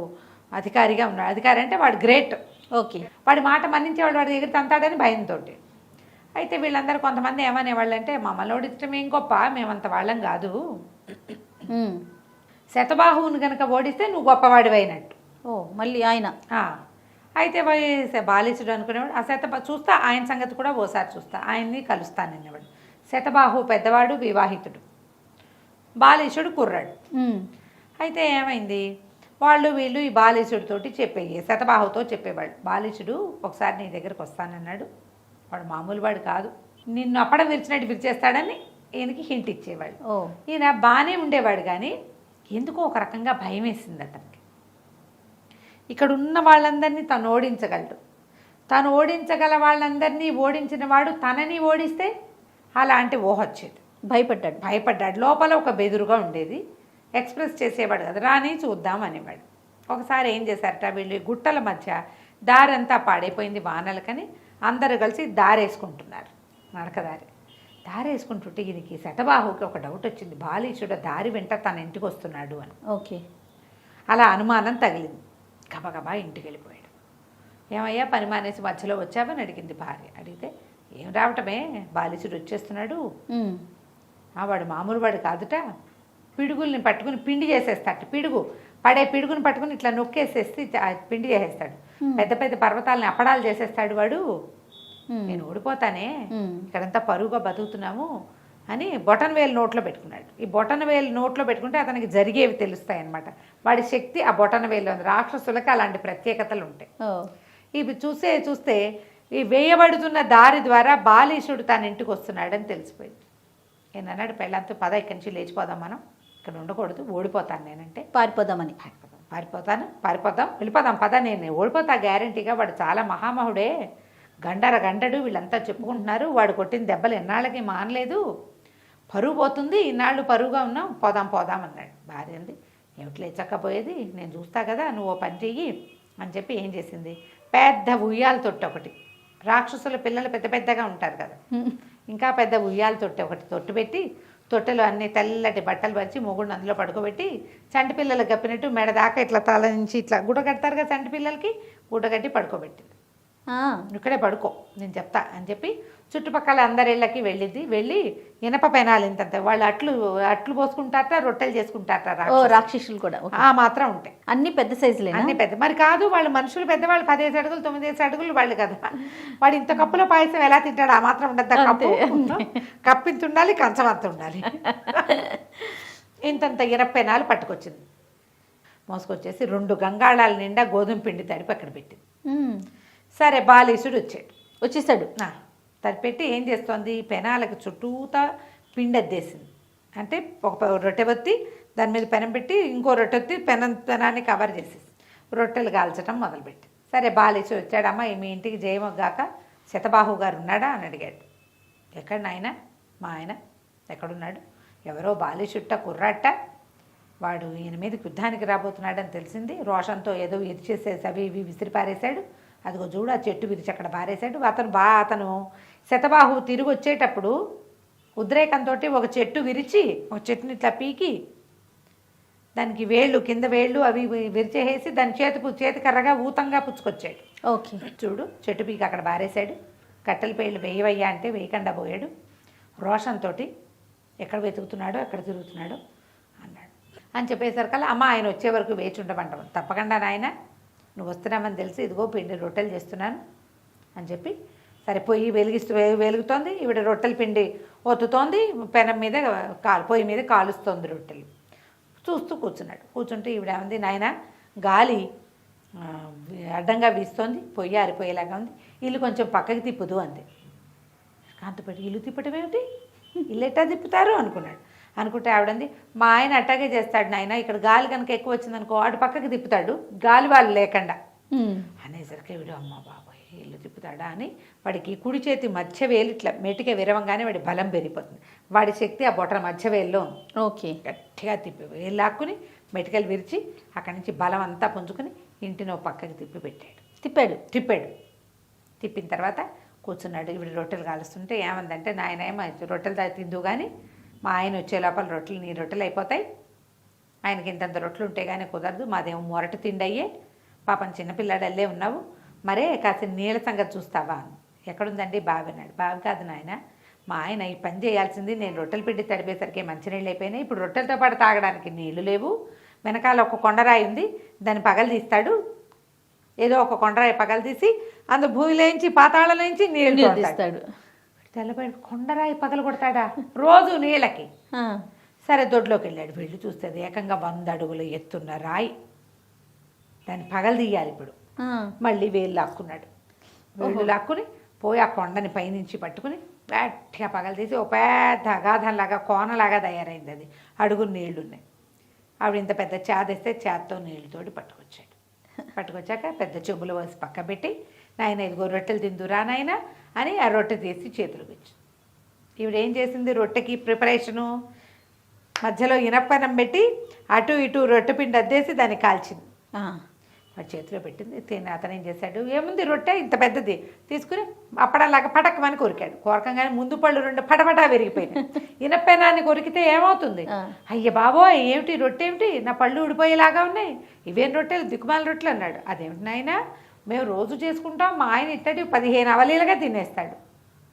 అధికారిగా ఉన్నాడు. అధికారి అంటే వాడు గ్రేట్. ఓకే. వాడి మాట మన్నించేవాడు, వాడి దగ్గర తంతాడని భయంతో. అయితే వీళ్ళందరూ కొంతమంది ఏమనేవాళ్ళు అంటే, మమ్మల్ని ఓడించడం ఏం గొప్ప, మేమంత వాళ్ళం కాదు, శతబాహువుని కనుక ఓడిస్తే నువ్వు గొప్పవాడివైనట్టు. ఓ, మళ్ళీ ఆయన. అయితే బాలీసుడు అనుకునేవాడు, ఆ చూస్తా ఆయన సంగతి కూడా ఓసారి చూస్తా, ఆయన్ని కలుస్తాను అనేవాడు. శతబాహు పెద్దవాడు, వివాహితుడు, బాలీసుడు కుర్రాడు. అయితే ఏమైంది, వీళ్ళు ఈ బాలీసుడితోటి శతబాహుతో చెప్పేవాడు, బాలీసుడు ఒకసారి నీ దగ్గరకు వస్తానన్నాడు, వాడు మామూలు వాడు కాదు, నిన్ను అప్పడం విరిచినట్టు విరిచేస్తాడని ఈయనకి హింట్ ఇచ్చేవాడు. ఈయన బాగానే ఉండేవాడు, కానీ ఎందుకో ఒక రకంగా భయం వేసింది అతనికి. ఇక్కడ ఉన్న వాళ్ళందరినీ తను ఓడించగలడు, తను ఓడించగల వాళ్ళందరినీ ఓడించిన వాడు తనని ఓడిస్తే అలాంటి ఊహ వచ్చేది. భయపడ్డాడు. లోపల ఒక బెదురుగా ఉండేది, ఎక్స్ప్రెస్ చేసేవాడు కదా, రాని చూద్దాం అనేవాడు. ఒకసారి ఏం చేశారట, వీళ్ళు గుట్టల మధ్య దారంతా పాడైపోయింది వానలకని, అందరూ కలిసి దారేసుకుంటున్నారు, దారేసుకుంటుంటే ఈయనకి శతబాహుకి ఒక డౌట్ వచ్చింది, బాలీసుడు దారి వెంట తన ఇంటికి వస్తున్నాడు అని. ఓకే. అలా అనుమానం తగిలింది. గబగబా ఇంటికి వెళ్ళిపోయాడు. ఏమయ్యా పని మానేసి మధ్యలో వచ్చావని అడిగింది భార్య. అడిగితే ఏం రావటమే, బాలీసుడు వచ్చేస్తున్నాడు, వాడు మామూలు వాడు కాదుట, పిడుగుల్ని పట్టుకుని పిండి చేసేస్తాడు, పిడుగుని పట్టుకుని ఇట్లా నొక్కేసేసి పిండి చేసేస్తాడు, పెద్ద పెద్ద పర్వతాలని అప్పడాలు చేసేస్తాడు వాడు, నేను ఓడిపోతానే, ఇక్కడంతా పరువుగా బతుకుతున్నాము అని బొటనవేలు నోట్లో పెట్టుకున్నాడు. ఈ బొటనవేలు నోట్లో పెట్టుకుంటే అతనికి జరిగేవి తెలుస్తాయి అన్నమాట. వాడి శక్తి ఆ బొటనవేలు ఉంది. రాక్షసులకు అలాంటి ప్రత్యేకతలు ఉంటాయి. ఇవి చూస్తే ఈ వేయబడుతున్న దారి ద్వారా బాలీసుడు తన ఇంటికి వస్తున్నాడని తెలిసిపోయింది. నేనన్నాడు పెళ్ళంతో పద ఇక్కడి నుంచి లేచిపోదాం, మనం ఇక్కడ ఉండకూడదు, ఓడిపోతాను నేనంటే. పారిపోదాం, వెళ్ళిపోదాం పద, నేను ఓడిపోతా గ్యారంటీగా, వాడు చాలా మహామహుడే, గండడు, వీళ్ళంతా చెప్పుకుంటున్నారు, వాడు కొట్టిన దెబ్బలు ఎన్నాళ్ళకి మానలేదు, పరువు పోతుంది, ఇన్నాళ్ళు పరువుగా ఉన్నాం, పోదాం అన్నాడు. భార్య అంది, ఏమిటి లేచక్కపోయేది, నేను చూస్తా కదా, నువ్వు పని చెయ్యి అని చెప్పి ఏం చేసింది, పెద్ద ఉయ్యాల తొట్టి ఒకటి, రాక్షసుల పిల్లలు పెద్ద పెద్దగా ఉంటారు కదా, ఇంకా పెద్ద ఉయ్యాల తొట్టి ఒకటి తొట్టు పెట్టి, తొట్టెలో అన్ని తెల్లటి బట్టలు పరిచి మొగుడిని అందులో పడుకోబెట్టి, చంటి పిల్లలకు కప్పినట్టు మెడ దాకా ఇట్లా తల నుంచి ఇట్లా గుడ్డ కడతారు కదా చంటి పిల్లలకి, గుడ్డ కట్టి పడుకోబెట్టింది. ఇక్కడే పడుకో నేను చెప్తా అని చెప్పి చుట్టుపక్కల అందరి ఇళ్ళకి వెళ్ళి ఇనప పెనాలు ఇంతంత, వాళ్ళు అట్లు పోసుకుంటారట, రొట్టెలు చేసుకుంటారట, రాక్షసులు కూడా మాత్రం ఉంటాయి, అన్ని పెద్ద సైజులే, అన్ని పెద్ద. మరి కాదు, వాళ్ళు మనుషులు పెద్దవాళ్ళు 15 అడుగులు 9 అడుగులు వాళ్ళు కదా, వాడు ఇంత కప్పులో పాయసం ఎలా తింటాడు, ఆ మాత్రం ఉండద్దా, కప్పింత ఉండాలి, కంచం అంత ఉండాలి. ఇంతంత ఇనప పెనాలు పట్టుకొచ్చింది, మోసుకొచ్చేసి 2 గంగాళాల నిండా గోధుమ పిండి తడిపి అక్కడ పెట్టింది. సరే బాలీసుడు వచ్చేసాడు, తడిపెట్టి ఏం చేస్తోంది, పెనాలకు చుట్టూతా పిండి అద్దేసింది. అంటే ఒక రొట్టె బత్తి దాని మీద పెనం పెట్టి ఇంకో రొట్టె ఎత్తి పెనాన్ని కవర్ చేసేసి రొట్టెలు కాల్చడం మొదలుపెట్టి. సరే బాలీసుడు వచ్చాడమ్మా, మీ ఇంటికి జయమొగ్గాక శతబాహు గారు ఉన్నాడా అని అడిగాడు. ఎక్కడ నాయన, మా ఆయన ఎక్కడున్నాడు, ఎవరో బాలీసుట్ట కుర్రాట, వాడు ఈయన మీదకి యుద్ధానికి రాబోతున్నాడని తెలిసింది, రోషంతో ఏదో ఇరిచేసేసి అవి ఇవి విసిరిపారేశాడు, అదిగో చూడు ఆ చెట్టు విరిచి అక్కడ పారేశాడు. అతను శతబాహు తిరిగి వచ్చేటప్పుడు ఉద్రేకంతో ఒక చెట్టు విరిచి, ఒక చెట్టుని ఇట్లా పీకి దానికి కింద వేళ్ళు అవి విరిచేసి దాని చేతికర్రగా ఊతంగా పుచ్చుకొచ్చాడు. ఓకే, చూడు చెట్టు పీకి అక్కడ పారేశాడు, కట్టెల పేళ్ళు వేయవయ్యా అంటే వేయకుండా పోయాడు, రోషంతో ఎక్కడ వెతుకుతున్నాడో ఎక్కడ తిరుగుతున్నాడో అన్నాడు. అని చెప్పేసరికల్లా అమ్మ ఆయన వచ్చే వరకు వేచి ఉండమంటాం. తప్పకుండా నాయన నువ్వు వస్తున్నామని తెలిసి ఇదిగో పిండి రొట్టెలు చేస్తున్నాను అని చెప్పి, సరే పొయ్యి వెలుగుతోంది, ఈవిడ రొట్టెల పిండి ఒత్తుతోంది, పెనం మీద పొయ్యి మీద కాలుస్తోంది రొట్టెలు, చూస్తూ కూర్చుంటే ఈవిడ ఏమంది, నాయన గాలి అడ్డంగా వీస్తోంది, పొయ్యి ఆరిపోయేలాగా ఉంది, ఇల్లు కొంచెం పక్కకి తిప్పుదు అంది. కాంతపడి ఇల్లు తిప్పటం ఏమిటి, ఇల్లు ఎట్టా తిప్పుతారు అనుకుంటే ఆవిడంది, మా ఆయన అట్టాగే చేస్తాడు నాయన, ఇక్కడ గాలి కనుక ఎక్కువ వచ్చిందనుకో అటు పక్కకి తిప్పుతాడు, గాలి వాళ్ళు లేకుండా అనేసరికి వీడు అమ్మ బాబాయ్ ఇల్లు తిప్పుతాడా అని వాడికి కుడి చేతి మధ్య వేలు ఇట్లా మెటిక విరవంగానే వాడి బలం పెరిగిపోతుంది, వాడి శక్తి ఆ బొటన మధ్య వేల్లో ఉంది. ఓకే, గట్టిగా తిప్పి వేలు లాక్కుని మెటికలు విరిచి అక్కడి నుంచి బలం అంతా పుంజుకుని ఇంటిని ఓ పక్కకి తిప్పాడు. తిప్పిన తర్వాత కూర్చున్నాడు. ఇప్పుడు రొట్టెలు కాలుస్తుంటే ఏమందంటే నాయన ఏమో రొట్టెలు తిందు కానీ మా ఆయన వచ్చే లోపల నీ రొట్టెలు అయిపోతాయి, ఆయనకి ఇంతంత రొట్టెలు ఉంటే కానీ కుదరదు, మాదేమో మొరటి తిండి అయ్యే, పాపం చిన్నపిల్లాడు అల్లే ఉన్నావు, మరే కాస్త నీళ్ళ సంగతి చూస్తావా అని. ఎక్కడుందండి బావి అన్నాడు. బావి కాదు నాయన, మా ఆయన ఈ పని చేయాల్సింది, నేను రొట్టెలు పిండి తడిపేసరికి మంచినీళ్ళు అయిపోయినాయి, ఇప్పుడు రొట్టెలతో పాటు తాగడానికి నీళ్లు లేవు, వెనకాల ఒక కొండరాయి ఉంది, దాన్ని పగలు తీస్తాడు, ఏదో ఒక కొండరాయి పగలు తీసి అందు భూమిలోంచి పాతాళలోంచి నీళ్ళు తీస్తాడు. తెల్లబడి కొండరాయి పగలు కొడతాడా రోజు నీళ్ళకి? సరే దొడ్లోకి వెళ్ళాడు. వెళ్ళి చూస్తే ఏకంగా 100 అడుగులు ఎత్తున్న రాయి, దాన్ని పగలు తీయాలి. ఇప్పుడు మళ్ళీ వేలు లాక్కున్నాడు. వేళ్ళు లాక్కుని పోయి ఆ కొండని పైనుంచి పట్టుకుని గట్టిగా పగలు తీసి ఒక పెద్ద అగాధంలాగా కోనలాగా తయారైంది. అది అడుగులు నీళ్లున్నాయి. ఆవిడ ఇంత పెద్ద చేదేస్తే చేత్తో నీళ్ళతోటి పట్టుకొచ్చాడు. పట్టుకొచ్చాక పెద్ద చెంబులో వేసి పక్క పెట్టి, నాయన ఇదిగో రొట్టెలు తిందురా నాయన అని ఆ రొట్టె తీసి చేతులకు ఇచ్చి, ఈవిడ ఏం చేసింది, రొట్టెకి ప్రిపరేషను మధ్యలో ఇనపనం పెట్టి అటు ఇటు రొట్టె పిండి అద్దేసి దాన్ని కాల్చింది. వాడి చేతిలో పెట్టింది. అతను ఏం చేశాడు, ఏముంది రొట్టె ఇంత పెద్దది తీసుకుని అప్పడంలాగా పటక్కమని కొరికాడు. కొరకంగానే ముందు పళ్ళు 2 పటపటా విరిగిపోయినాయి. ఇనపెనాన్ని కొరికితే ఏమవుతుంది? అయ్య బాబోయ్ ఏమిటి రొట్టె ఏమిటి, నా పళ్ళు ఊడిపోయేలాగా ఉన్నాయి, ఇవేం రొట్టెలు, దిక్కుమాల రొట్టెలు అన్నాడు. అదేమిటి నాయన, మేము రోజు చేసుకుంటాం, మా ఆయన ఇట్టడి 15 అవలీలుగా తినేస్తాడు,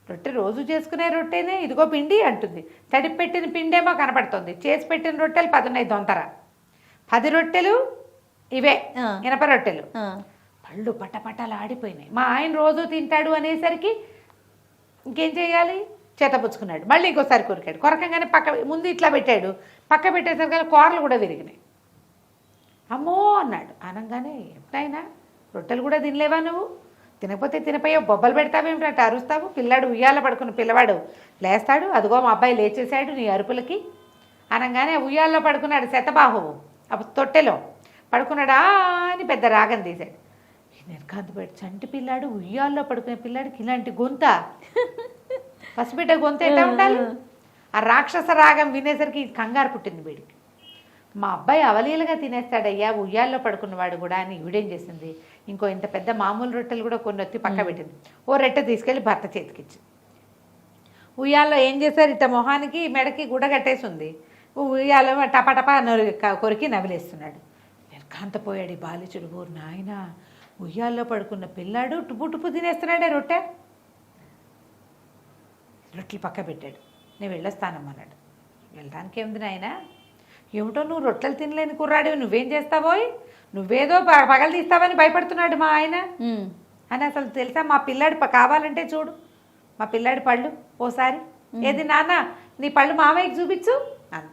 రొట్టె రోజు చేసుకునే రొట్టెనే, ఇదిగో పిండి అంటుంది, తడిపి పెట్టిన పిండేమో కనపడుతుంది, చేసి పెట్టిన రొట్టెలు 10 ఉన్నాయి దొంతర, 10 రొట్టెలు ఇవే ఇనప రొట్టెలు. పళ్ళు పటపటలు ఆడిపోయినాయి. మా ఆయన రోజు తింటాడు అనేసరికి ఇంకేం చేయాలి, చేతపుచ్చుకున్నాడు. మళ్ళీ ఇంకోసారి కొరికాడు. కొరకంగానే పక్క ముందు ఇట్లా పెట్టాడు, పక్క పెట్టేసరికి కూరలు కూడా విరిగినాయి. అమ్మో అన్నాడు. అనగానే ఎప్పుడైనా రొట్టెలు కూడా తినలేవా నువ్వు, తినకపోతే తినపోయావు, బొబ్బలు పెడతావేమిటంటే అరుస్తావు, పిల్లాడు ఉయ్యాల పడుకున్న పిల్లవాడు లేస్తాడు, అదిగో మా అబ్బాయి లేచేశాడు నీ అరుపులకి అనగానే ఉయ్యాల్లో పడుకున్నాడు శతబాహువు. అప్పుడు తొట్టెలో పడుకున్నాడా అని పెద్ద రాగం తీశాడు. నిర్కాంతపేట చంటి పిల్లాడు ఉయ్యాల్లో పడుకునే పిల్లాడికి ఇలాంటి గొంత, పసిబిడ్డ గొంత ఎట్లా ఉండాలి? ఆ రాక్షస రాగం వినేసరికి కంగారు పుట్టింది వీడికి. మా అబ్బాయి అవలీలుగా తినేస్తాడయ్యా ఉయ్యాల్లో పడుకున్నవాడు కూడా అని ఈవిడేం చేసింది, ఇంకో ఇంత పెద్ద మామూలు రొట్టెలు కూడా కొన్ని వచ్చి పక్క పెట్టింది. ఓ రొట్టె తీసుకెళ్ళి భర్త చేతికిచ్చి ఉయ్యాల్లో ఏం చేశారు, ఇట్ట మొహానికి మెడకి గుడ్డ కట్టేసి ఉంది, ఉయ్యాలో టపటపా కొరికి నవిలేస్తున్నాడు. నిర్ఘాంతపోయాడు ఈ బాలిచుడు. ఓ నాయన, ఉయ్యాల్లో పడుకున్న పిల్లాడు టుపు టుపు తినేస్తున్నాడే రొట్టె. రొట్టెలు పక్క పెట్టాడు. నేను వెళ్ళొస్తానమ్మన్నాడు. వెళ్ళడానికి ఏముంది నాయన, ఏమిటో నువ్వు రొట్టెలు తినలేని కుర్రాడివి, నువ్వేం చేస్తావోయ్, నువ్వేదో పగలు తీస్తావని భయపడుతున్నాడు మా ఆయన అని. అసలు తెలుసా, మా పిల్లాడి కావాలంటే చూడు మా పిల్లాడి పళ్ళు ఓసారి, ఏది నాన్న నీ పళ్ళు మామయ్యకి చూపించు అంత.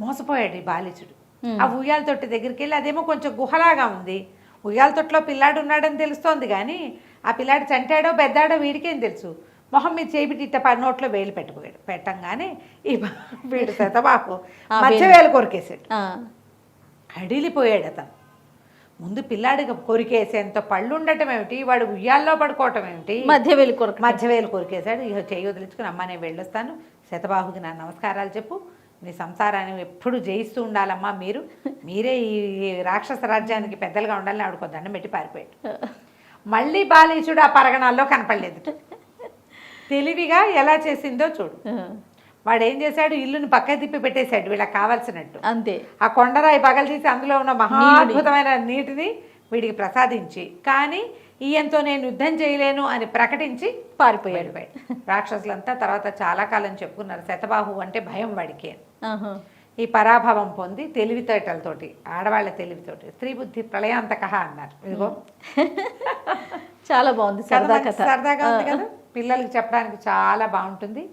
మోసపోయాడు ఈ బాలిచుడు. ఆ ఉయ్యాల తొట్టి దగ్గరికి వెళ్ళి, అదేమో కొంచెం గుహలాగా ఉంది, ఉయ్యాల తొట్టులో పిల్లాడు ఉన్నాడని తెలుస్తోంది కానీ ఆ పిల్లాడు చంటాడో పెద్దాడో వీడికేం తెలుసు. మొహం మీద చేపిటి ఇట్ట నోట్లో వేలు పెట్టుకోయాడు. పెట్టంగానే ఈ వీడు శతబాకు మధ్య వేలు కొరికేసాడు. అడిలిపోయాడు అతను. ముందు పిల్లాడికి కొరికేసేంత పళ్ళు ఉండటం ఏమిటి, వాడు ఉయ్యాల్లో పడుకోవటం ఏమిటి, మధ్య వేలు కొరికేశాడు. ఇక చేయి వదిలించుకుని, అమ్మ నేను వెళ్ళొస్తాను, శతబాహుకి నా నమస్కారాలు చెప్పు, నీ సంసారాన్ని ఎప్పుడు జయిస్తూ ఉండాలమ్మా, మీరే ఈ రాక్షస రాజ్యానికి పెద్దలుగా ఉండాలని ఆవిడకో దండం పెట్టి పారిపోయాడు. మళ్ళీ బాలీచుడు ఆ పరగణాల్లో కనపడలేదు. తెలివిగా ఎలా చేసిందో చూడు. వాడు ఏం చేశాడు, ఇల్లుని పక్క తిప్పి పెట్టేశాడు వీళ్ళకి కావాల్సినట్టు. అంతే. ఆ కొండరాయి పగలు తీసి అందులో ఉన్న మహాద్భుతమైన నీటిని వీడికి ప్రసాదించి, కానీ ఈయంతో నేను యుద్ధం చేయలేను అని ప్రకటించి పారిపోయాడు. రాక్షసులంతా తర్వాత చాలా కాలం చెప్పుకున్నారు, శతబాహు అంటే భయం వాడికి. ఈ పరాభవం పొంది తెలివితేటలతోటి, ఆడవాళ్ళ తెలివితోటి, స్త్రీ బుద్ధి ప్రళయాంతక అన్నారు. ఇదిగో చాలా బాగుంది, సరదాగా ఉంది కదా, పిల్లలకి చెప్పడానికి చాలా బాగుంటుంది.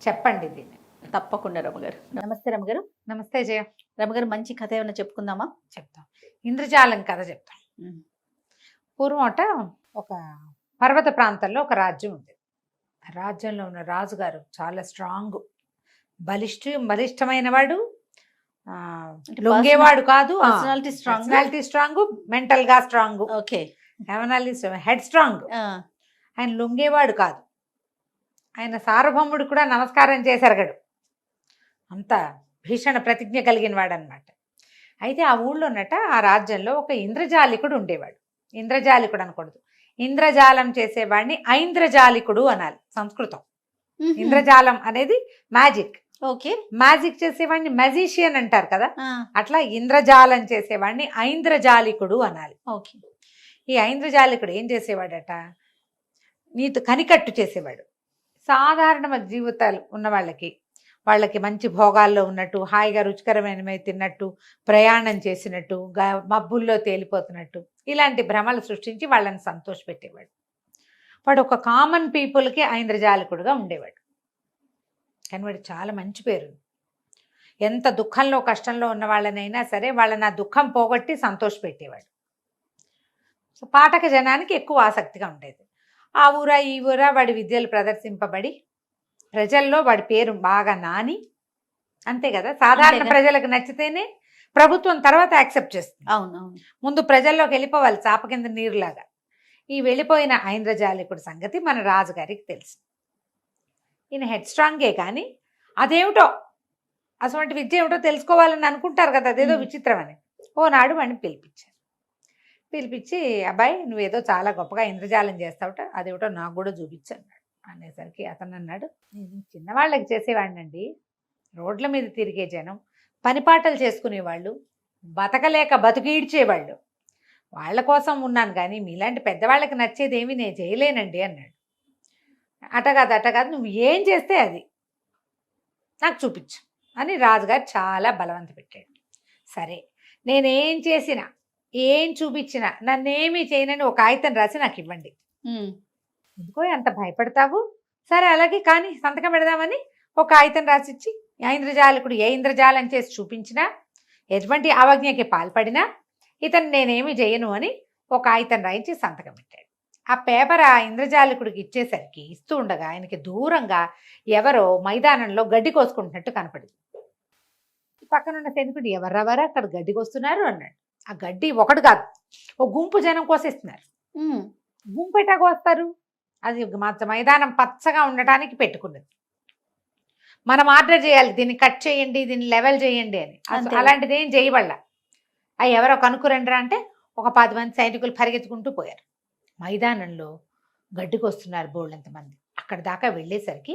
చెప్పండి దీన్ని తప్పకుండా రమగారు. నమస్తే రమగారు. నమస్తే జయ. రమగారు, మంచి కథ ఏమైనా చెప్పుకుందామా? చెప్తాం. ఇంద్రజాలం కథ చెప్తాం. పూర్వమట ఒక పర్వత ప్రాంతంలో ఒక రాజ్యం ఉంది. రాజ్యంలో ఉన్న రాజుగారు చాలా స్ట్రాంగ్, బలిష్టమైన వాడు, లొంగేవాడు కాదు, పర్సనాలిటీ స్ట్రాంగ్, మెంటల్ గా స్ట్రాంగ్, ఓకే హెడ్ స్ట్రాంగ్. ఆయన లొంగేవాడు కాదు, ఆయన సార్వభౌముడు కూడా నమస్కారం చేసెరగడు, అంత భీషణ ప్రతిజ్ఞ కలిగిన వాడు అనమాట. అయితే ఆ ఊళ్ళోనట ఆ రాజ్యంలో ఒక ఇంద్రజాలికుడు ఉండేవాడు. ఇంద్రజాలికుడు అనకూడదు, ఇంద్రజాలం చేసేవాడిని ఐంద్రజాలికుడు అనాలి సంస్కృతం. ఇంద్రజాలం అనేది మ్యాజిక్, ఓకే. మ్యాజిక్ చేసేవాడిని మ్యాజిషియన్ అంటారు కదా, అట్లా ఇంద్రజాలం చేసేవాడిని ఐంద్రజాలికుడు అనాలి. ఓకే. ఈ ఐంద్రజాలికుడు ఏం చేసేవాడట, నీతో కనికట్టు చేసేవాడు. సాధారణ జీవితాలు ఉన్న వాళ్ళకి మంచి భోగాల్లో ఉన్నట్టు, హాయిగా రుచికరమైనవి తిన్నట్టు, ప్రయాణం చేసినట్టు, మబ్బుల్లో తేలిపోతున్నట్టు ఇలాంటి భ్రమలు సృష్టించి వాళ్ళని సంతోషపెట్టేవాడు. వాడు ఒక కామన్ పీపుల్కి ఐంద్రజాలికుడుగా ఉండేవాడు. కానీ వాడు చాలా మంచి పేరు. ఎంత దుఃఖంలో కష్టంలో ఉన్న వాళ్ళనైనా సరే వాళ్ళని ఆ దుఃఖం పోగొట్టి సంతోషపెట్టేవాడు. సో పాఠక జనానికి ఎక్కువ ఆసక్తిగా ఉండేది. ఆ ఊరా ఈ ఊరా వాడి విద్యలు ప్రదర్శింపబడి ప్రజల్లో వాడి పేరు బాగా నాని, అంతే కదా, సాధారణ ప్రజలకు నచ్చితేనే ప్రభుత్వం తర్వాత యాక్సెప్ట్ చేస్తుంది. అవునవును. ముందు ప్రజల్లోకి వెళ్ళిపోవాలి చాప కింద నీరులాగా. ఈ వెళ్ళిపోయిన ఐంద్రజాలికుడి సంగతి మన రాజుగారికి తెలుసు. ఈయన హెడ్ స్ట్రాంగే, కానీ అదేమిటో అటువంటి విద్య ఏమిటో తెలుసుకోవాలని అనుకుంటారు కదా, అదేదో విచిత్రం అని. ఓనాడు వాడిని పిలిపించి అబ్బాయి నువ్వేదో చాలా గొప్పగా ఇంద్రజాలం చేస్తావుట, అదేమిటో నాకు కూడా చూపించాను అనేసరికి అతను అన్నాడు, నేను చిన్నవాళ్ళకి చేసేవాడినండి, రోడ్ల మీద తిరిగే జనం, పనిపాటలు చేసుకునేవాళ్ళు, బతకలేక బతుకీడ్చేవాళ్ళు, వాళ్ళ కోసం ఉన్నాను, కానీ మీలాంటి పెద్దవాళ్ళకి నచ్చేదేమీ నేను చేయలేనండి అన్నాడు. అటకాదు నువ్వు ఏం చేస్తే అది నాకు చూపించు అని రాజుగారు చాలా బలవంత పెట్టాడు. సరే నేనేం చేసినా ఏం చూపించినా నన్నేమీ చేయనని ఒక కాగితం రాసి నాకు ఇవ్వండి. ఎందుకో ఎంత భయపడతావు, సరే అలాగే కానీ సంతకం పెడదామని ఒక కాగితం రాసిచ్చి ఇంద్రజాలకుడు ఏ ఇంద్రజాలం చేసి చూపించినా ఎటువంటి అవజ్ఞకి పాల్పడినా ఇతను నేనేమి చేయను అని ఒక కాగితం రాయించి సంతకం పెట్టాడు. ఆ పేపర్ ఆ ఇంద్రజాలకుడికి ఇచ్చేసరికి ఇస్తూ ఉండగా ఆయనకి దూరంగా ఎవరో మైదానంలో గడ్డి కోసుకుంటున్నట్టు కనపడింది. పక్కనున్న సైనికుడు ఎవరెవరు అక్కడ గడ్డి కోస్తున్నారు అన్నాడు. ఆ గడ్డి ఒకటి కాదు, ఓ గుంపు జనం కోసేస్తున్నారు. గుంపు ఎట్టా కోస్తారు, అది మైదానం పచ్చగా ఉండటానికి పెట్టుకున్నది. మనం ఆర్డర్ చేయాలి, దీన్ని కట్ చేయండి, దీన్ని లెవెల్ చేయండి అని. అలాంటిది ఏం చేయబడలా. అవి ఎవరో కనుక్కురండ్రా అంటే ఒక 10 మంది సైనికులు పరిగెత్తుకుంటూ పోయారు. మైదానంలో గడ్డికి వస్తున్నారు బోళ్ళంతమంది. అక్కడ దాకా వెళ్ళేసరికి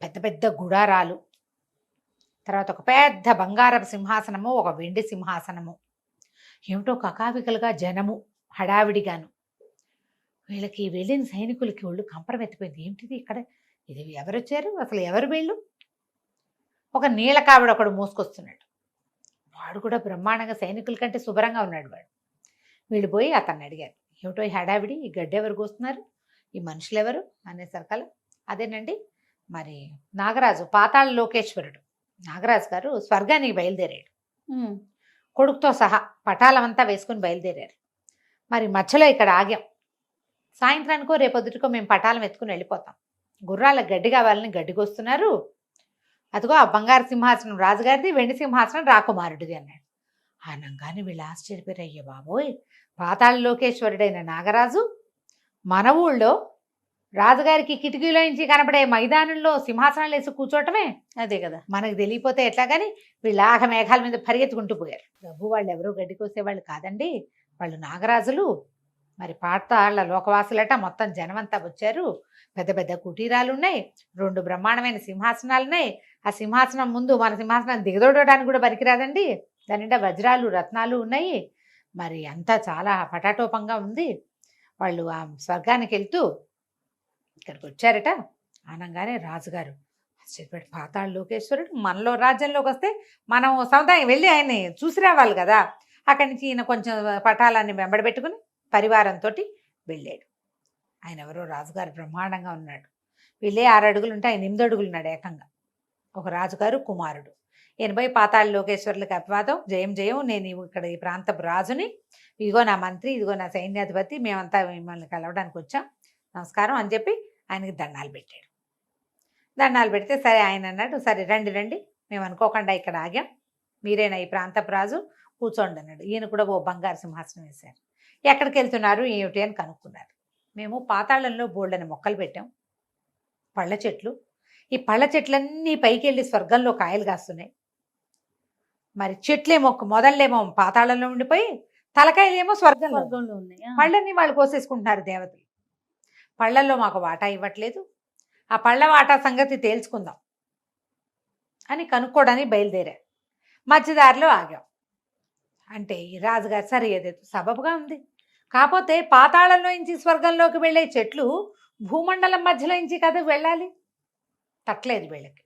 పెద్ద పెద్ద గుడారాలు, తర్వాత ఒక పెద్ద బంగారపు సింహాసనము, ఒక వెండి సింహాసనము, ఏమిటో కకావికలుగా జనము హడావిడిగాను. వీళ్ళకి వెళ్ళిన సైనికులకి ఒళ్ళు కంపరం ఎత్తిపోయింది. ఏంటిది ఇక్కడ, ఇది ఎవరు వచ్చారు, అసలు ఎవరు వీళ్ళు? ఒక నీళ్ళ కావిడ ఒకడు మోసుకొస్తున్నాడు. వాడు కూడా బ్రహ్మాండంగా సైనికుల కంటే శుభ్రంగా ఉన్నాడు. వీళ్ళు పోయి అతన్ని అడిగారు, ఏమిటో ఈ హడావిడి, ఈ గడ్డి ఎవరు కోస్తున్నారు, ఈ మనుషులు ఎవరు అనేసరికల్లా అదేనండి మరి నాగరాజు, పాతాళ లోకేశ్వరుడు నాగరాజు గారు స్వర్గానికి బయలుదేరాడు. కొడుకుతో సహా పటాలమంతా వేసుకుని బయలుదేరారు. మరి మధ్యలో ఇక్కడ ఆగాం. సాయంత్రానికో రేపొద్దుటికో మేము పటాలం ఎత్తుకుని వెళ్ళిపోతాం. గుర్రాలకు గడ్డి కావాలని గడ్డికొస్తున్నారు. అదిగో ఆ బంగారు సింహాసనం రాజుగారిది, వెండి సింహాసనం రాకుమారుడిది అన్నాడు. అనగానే వీళ్ళు ఆశ్చర్యపోయారు. అయ్యే బాబోయ్, పాతాళ లోకేశ్వరుడైన నాగరాజు మన ఊళ్ళో రాజుగారికి కిటికీలో నుంచి కనపడే మైదానంలో సింహాసనాలు వేసి కూర్చోవటమే, అదే కదా, మనకు తెలియపోతే ఎట్లా. కానీ వీళ్ళు ఆగ మేఘాల మీద పరిగెత్తుకుంటూ పోయారు. ప్రభు వాళ్ళు ఎవరో గడ్డి కోసేవాళ్ళు కాదండి, వాళ్ళు నాగరాజులు. మరి పాతాళ లోకవాసులట, మొత్తం జనమంతా వచ్చారు. పెద్ద పెద్ద కుటీరాలు ఉన్నాయి, 2 బ్రహ్మాండమైన సింహాసనాలు ఉన్నాయి. ఆ సింహాసనం ముందు మన సింహాసనం దిగదొడడానికి కూడా పనికిరాదండి, దాని నిండా వజ్రాలు రత్నాలు ఉన్నాయి. మరి అంతా చాలా పటాటోపంగా ఉంది. వాళ్ళు ఆ స్వర్గానికి వెళ్తూ ఇక్కడికి వచ్చారట. అనగానే రాజుగారు ఆశ్చర్యపడి, పాతాళ లోకేశ్వరుడు మనలో రాజ్యంలోకి వస్తే మనం సముదాయం వెళ్ళి ఆయన్ని చూసి రావాలి కదా. అక్కడి నుంచి ఈయన కొంచెం పటాలాన్ని వెంబడబెట్టుకుని పరివారంతో వెళ్ళాడు. ఆయన ఎవరో రాజుగారు బ్రహ్మాండంగా ఉన్నాడు. వీళ్ళే 6 అడుగులు ఉంటే ఆయన 8 అడుగులు ఉన్నాడు ఏకంగా. ఒక రాజుగారు కుమారుడు. ఈయన పోయి పాతాళ లోకేశ్వరులకు అభివాదం, జయం జయం, నేను ఇక్కడ ఈ ప్రాంతపు రాజుని, ఇదిగో నా మంత్రి, ఇదిగో నా సైన్యాధిపతి, మేమంతా మిమ్మల్ని కలవడానికి వచ్చాం, నమస్కారం అని చెప్పి ఆయనకి దండాలు పెట్టాడు. దండాలు పెడితే సరే ఆయన అన్నాడు, సరే రండి రండి, మేము అనుకోకుండా ఇక్కడ ఆగాం, మీరేనా ఈ ప్రాంతపు రాజు, కూర్చోండి అన్నాడు. ఈయన కూడా ఓ బంగారు సింహాసనం వేశారు. ఎక్కడికి వెళ్తున్నారు ఏమిటి అని కనుక్కున్నారు. మేము పాతాళంలో బోల్డని మొక్కలు పెట్టాం, పళ్ళ చెట్లు, ఈ పళ్ళ చెట్లన్నీ పైకి వెళ్ళి స్వర్గంలో కాయలు కాస్తున్నాయి. మరి చెట్లేమో మొదళ్ళేమో పాతాళంలో ఉండిపోయి తలకాయలేమో స్వర్గంలో. స్వర్గంలో ఉన్నాయి. పళ్ళని వాళ్ళు కోసేసుకుంటున్నారు దేవతలు. పళ్ళల్లో మాకు వాటా ఇవ్వట్లేదు, ఆ పళ్ళ వాటా సంగతి తేల్చుకుందాం అని కనుక్కోవడానికి బయలుదేరా. మధ్యదారిలో ఆగాం. అంటే ఈ రాజుగారు సరే ఏదేదో సబబుగా ఉంది, కాకపోతే పాతాళంలో నుంచి స్వర్గంలోకి వెళ్ళే చెట్లు భూమండలం మధ్యలో నుంచి కదా వెళ్ళాలి. తట్టలేదు వీళ్ళకి,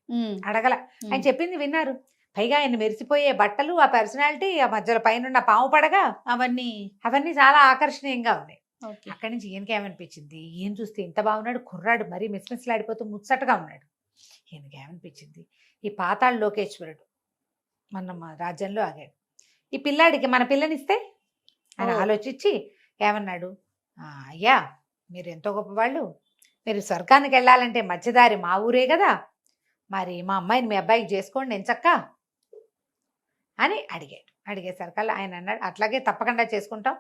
అడగల. ఆయన చెప్పింది విన్నారు. పైగా ఆయన మెరిసిపోయే బట్టలు, ఆ పర్సనాలిటీ, ఆ మధ్యలో పైన పాము పడగా అవన్నీ చాలా ఆకర్షణీయంగా ఉన్నాయి. అక్కడి నుంచి ఈయనకి ఏమనిపించింది, ఈయన చూస్తే ఇంత బాగున్నాడు, కుర్రాడు మరీ మిస్మిస్లాడిపోతూ ముచ్చటగా ఉన్నాడు. ఈయనకి ఏమనిపించింది, ఈ పాతాళ లోకేశ్వరుడు మన రాజ్యంలో ఆగాడు, ఈ పిల్లాడికి మన పిల్లనిస్తే అని ఆలోచించి ఏమన్నాడు, అయ్యా మీరు ఎంతో గొప్పవాళ్ళు, మీరు స్వర్గానికి వెళ్ళాలంటే మధ్యదారి మా ఊరే కదా, మరి మా అమ్మాయిని మీ అబ్బాయికి చేసుకోండి ఎంచక్క అని అడిగాడు. అడిగేసరికల్లా ఆయన అన్నాడు, అట్లాగే తప్పకుండా చేసుకుంటాం,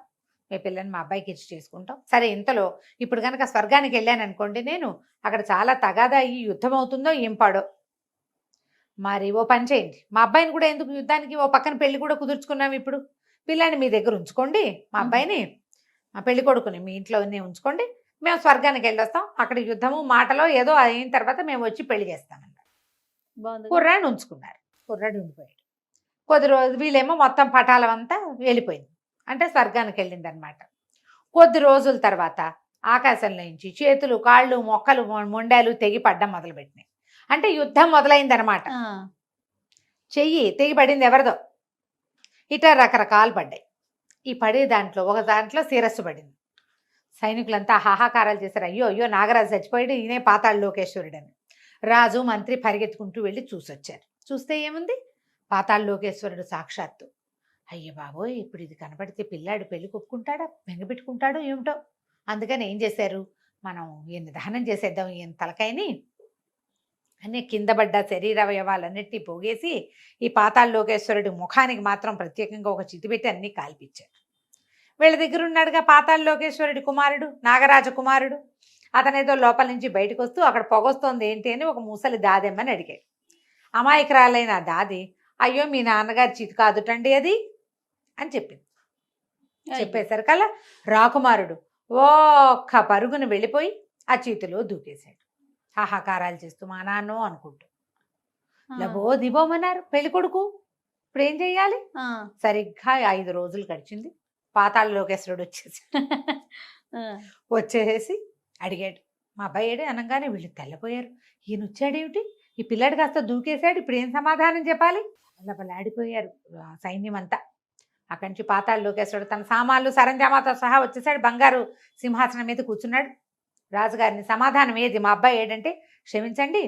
మీ పిల్లని మా అబ్బాయికి ఇచ్చి చేసుకుంటాం. సరే, ఇంతలో ఇప్పుడు కనుక స్వర్గానికి వెళ్ళాను అనుకోండి, నేను అక్కడ చాలా తగాదా ఈ యుద్ధం అవుతుందో ఏం పాడో, మరి ఓ పని చేయండి, మా అబ్బాయిని కూడా ఎందుకు యుద్ధానికి, ఓ పక్కన పెళ్లి కూడా కుదుర్చుకున్నాం, ఇప్పుడు పిల్లాన్ని మీ దగ్గర ఉంచుకోండి, మా అబ్బాయిని, మా పెళ్లి కొడుకుని మీ ఇంట్లోనే ఉంచుకోండి, మేము స్వర్గానికి వెళ్ళొస్తాం, అక్కడ యుద్ధము మాటలో ఏదో అయిన తర్వాత మేము వచ్చి పెళ్లి చేస్తామన్నారు. కుర్రాడిని ఉంచుకున్నారు. కుర్రాడు ఉండిపోయాడు. కొద్ది రోజులు వీళ్ళేమో మొత్తం పటాలం అంతా వెళ్ళిపోయింది, అంటే స్వర్గానికి వెళ్ళింది అనమాట. కొద్ది రోజుల తర్వాత ఆకాశంలో నుంచి చేతులు, కాళ్ళు, మొక్కలు, మొండాలు తెగి పడ్డం మొదలుపెట్టినాయి. అంటే యుద్ధం మొదలైందనమాట. చెయ్యి తెగి పడింది ఎవరిదో, ఇట రకరకాలు పడ్డాయి. ఈ పడే దాంట్లో ఒక దాంట్లో శిరస్సు పడింది. సైనికులంతా హాహాకారాలు చేశారు, అయ్యో అయ్యో నాగరాజు చచ్చిపోయాడు, ఈయనే పాతాళ లోకేశ్వరుడు అని. రాజు మంత్రి పరిగెత్తుకుంటూ వెళ్ళి చూసొచ్చారు. చూస్తే ఏముంది, పాతాళ లోకేశ్వరుడు సాక్షాత్తు. అయ్య బాబోయ్, ఇప్పుడు ఇది కనపడితే పిల్లాడు పెళ్లి కొప్పుకుంటాడా, బెంగపెట్టుకుంటాడో ఏమిటో. అందుకని ఏం చేశారు, మనం ఈయన దహనం చేసేద్దాం ఈయన తలకాయని అని కింద పడ్డ శరీర అవయవాలన్నిటినీ పోగేసి ఈ పాతాళ లోకేశ్వరుడి ముఖానికి మాత్రం ప్రత్యేకంగా ఒక చితి పెట్టి అన్నీ కాల్పించారు. వీళ్ళ దగ్గర ఉన్నాడుగా పాతాళ లోకేశ్వరుడి కుమారుడు, నాగరాజ కుమారుడు. అతనేదో లోపల నుంచి బయటకు వస్తూ అక్కడ పొగొస్తోంది ఏంటి అని ఒక ముసలి దాదెమ్మని అడిగాడు. అమాయకురాలైన దాది, అయ్యో మీ నాన్నగారి చితి కాదుటండి అది అని చెప్పింది. చెప్పేసరికల్లా రాకుమారుడు ఒక్క పరుగును వెళ్ళిపోయి ఆ చీతిలో దూకేశాడు, హాహాకారాలు చేస్తూ మా నాన్నో అనుకుంటూ. లబో దిబోమన్నారు పెళ్లి కొడుకు. ఇప్పుడు ఏం చెయ్యాలి, సరిగ్గా 5 రోజులు గడిచింది. పాతాళ లోకేశ్వరుడు వచ్చేసి అడిగాడు, మా అబ్బాయి ఏడే అనగానే వీళ్ళు తెల్లపోయారు. ఈయన వచ్చాడేమిటి, ఈ పిల్లాడు కాస్త దూకేశాడు, ఇప్పుడు ఏం సమాధానం చెప్పాలి, ఆడిపోయారు సైన్యం అంతా. అక్కడి నుంచి పాతాళ లోకేశ్వరుడు తన సామాన్లు సరంజామాతో సహా వచ్చేసాడు. బంగారు సింహాసనం మీద కూర్చున్నాడు. రాజుగారిని సమాధానం ఏది, మా అబ్బాయి ఏడంటే, క్షమించండి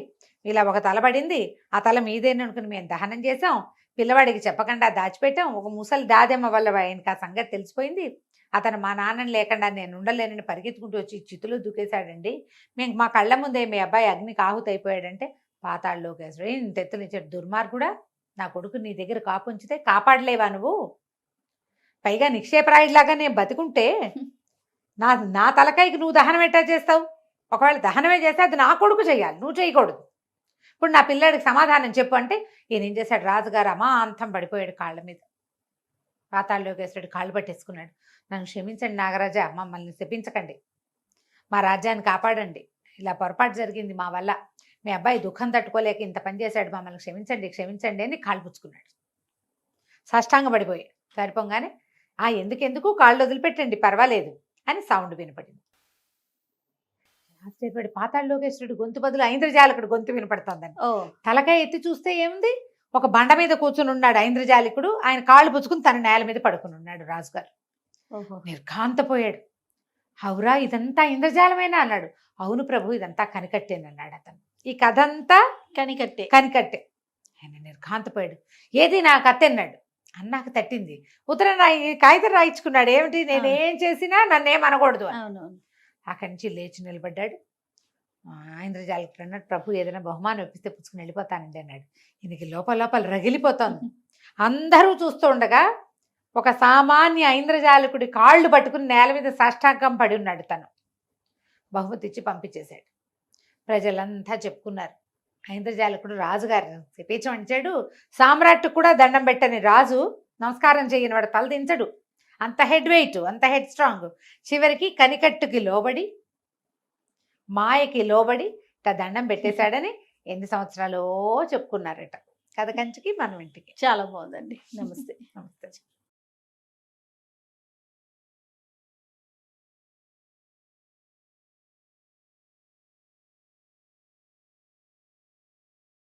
ఇలా ఒక తల పడింది, ఆ తల మీదేని అనుకుని మేము దహనం చేసాం, పిల్లవాడికి చెప్పకుండా దాచిపెట్టాం, ఒక ముసలి దాదెమ్మ వల్ల ఆయనకి ఆ సంగతి తెలిసిపోయింది, అతను మా నాన్నని లేకుండా నేను ఉండలేనని పరిగెత్తుకుంటూ వచ్చి చితులు దూకేశాడండి, మేము మా కళ్ళ ముందే మీ అబ్బాయి అగ్నికి ఆహుతి అయిపోయాడంటే. పాతాళ లోకేశ్వరుడు, ఇంత ఎత్తునిచ్చాడు దుర్మార్గుడా, నా కొడుకు నీ దగ్గర కాపుంచితే కాపాడలేవా నువ్వు, పైగా నిక్షేపరాయుడిలాగా నేను బతుకుంటే నా తలకాయకి నువ్వు దహనం ఎట్టా చేస్తావు, ఒకవేళ దహనమే చేస్తే అది నా కొడుకు చేయాలి, నువ్వు చేయకూడదు, ఇప్పుడు నా పిల్లాడికి సమాధానం చెప్పు అంటే ఈయన ఏం చేశాడు, రాజుగారు అమాంతం పడిపోయాడు కాళ్ళ మీద. పాతాళ లోకేశ్వరుడు కాళ్ళు పట్టేసుకున్నాడు. నన్ను క్షమించండి నాగరాజా, మమ్మల్ని శపించకండి, మా రాజ్యాన్ని కాపాడండి, ఇలా పొరపాటు జరిగింది మా వల్ల, మీ అబ్బాయి దుఃఖం తట్టుకోలేక ఇంత పని చేశాడు, మమ్మల్ని క్షమించండి క్షమించండి అని కాళ్ళు పుచ్చుకున్నాడు. సాష్టాంగ పడిపోయాడు. సరిపోగానే ఎందుకెందుకు కాళ్ళు వదిలిపెట్టండి పర్వాలేదు అని సౌండ్ వినపడింది. ఆశ్చర్యపడి పాతాళ లోకేశ్వరుడు గొంతు బదులు ఐంద్రజాలకుడు గొంతు వినపడుతోందని తలకాయ ఎత్తి చూస్తే ఏముంది, ఒక బండ మీద కూర్చుని ఉన్నాడు ఐంద్రజాలికుడు. ఆయన కాళ్ళు పుచ్చుకుని తన నేల మీద పడుకుని ఉన్నాడు. రాజుగారు నిర్ఘాంతపోయాడు. అవురా ఇదంతా ఇంద్రజాలమేనా అన్నాడు. అవును ప్రభు, ఇదంతా కనికట్టేనన్నాడు అతను. ఈ కథ అంతా కనికట్టే. ఆయన నిర్ఘాంతపోయాడు. ఏది నా కత్తి అన్నాడు. అన్నాక తట్టింది. ఉత్తరం కాగితం రాయించుకున్నాడు. ఏమిటి, నేనేం చేసినా నన్నేం అనకూడదు అని. అక్కడి నుంచి లేచి నిలబడ్డాడు. ఇంద్రజాలికుడు అన్నాడు, ప్రభు ఏదైనా బహుమానం ఇప్పిస్తే పుచ్చుకుని వెళ్ళిపోతానండి అన్నాడు. ఈయనకి లోపల రగిలిపోతోంది. అందరూ చూస్తూ ఉండగా ఒక సామాన్య ఐంద్రజాలికుడి కాళ్ళు పట్టుకుని నేల మీద సాష్టాంగం పడి ఉన్నాడు. తను బహుమతి ఇచ్చి పంపించేశాడు. ప్రజలంతా చెప్పుకున్నారు, ఇంద్రజాలకుడు రాజుగారు పీచం అంచాడు. సామ్రాట్టు కూడా దండం పెట్టని రాజు నమస్కారం చేయని వాడు తల దించడు. అంత హెడ్ వెయిట్, అంత హెడ్ స్ట్రాంగ్. చివరికి కనికట్టుకి లోబడి, మాయకి లోబడి దండం పెట్టేశాడని ఎన్ని సంవత్సరాలో చెప్పుకున్నారట. కథ కంచికి మనం ఇంటికి. చాలా బాగుందండి. నమస్తే. నమస్తే.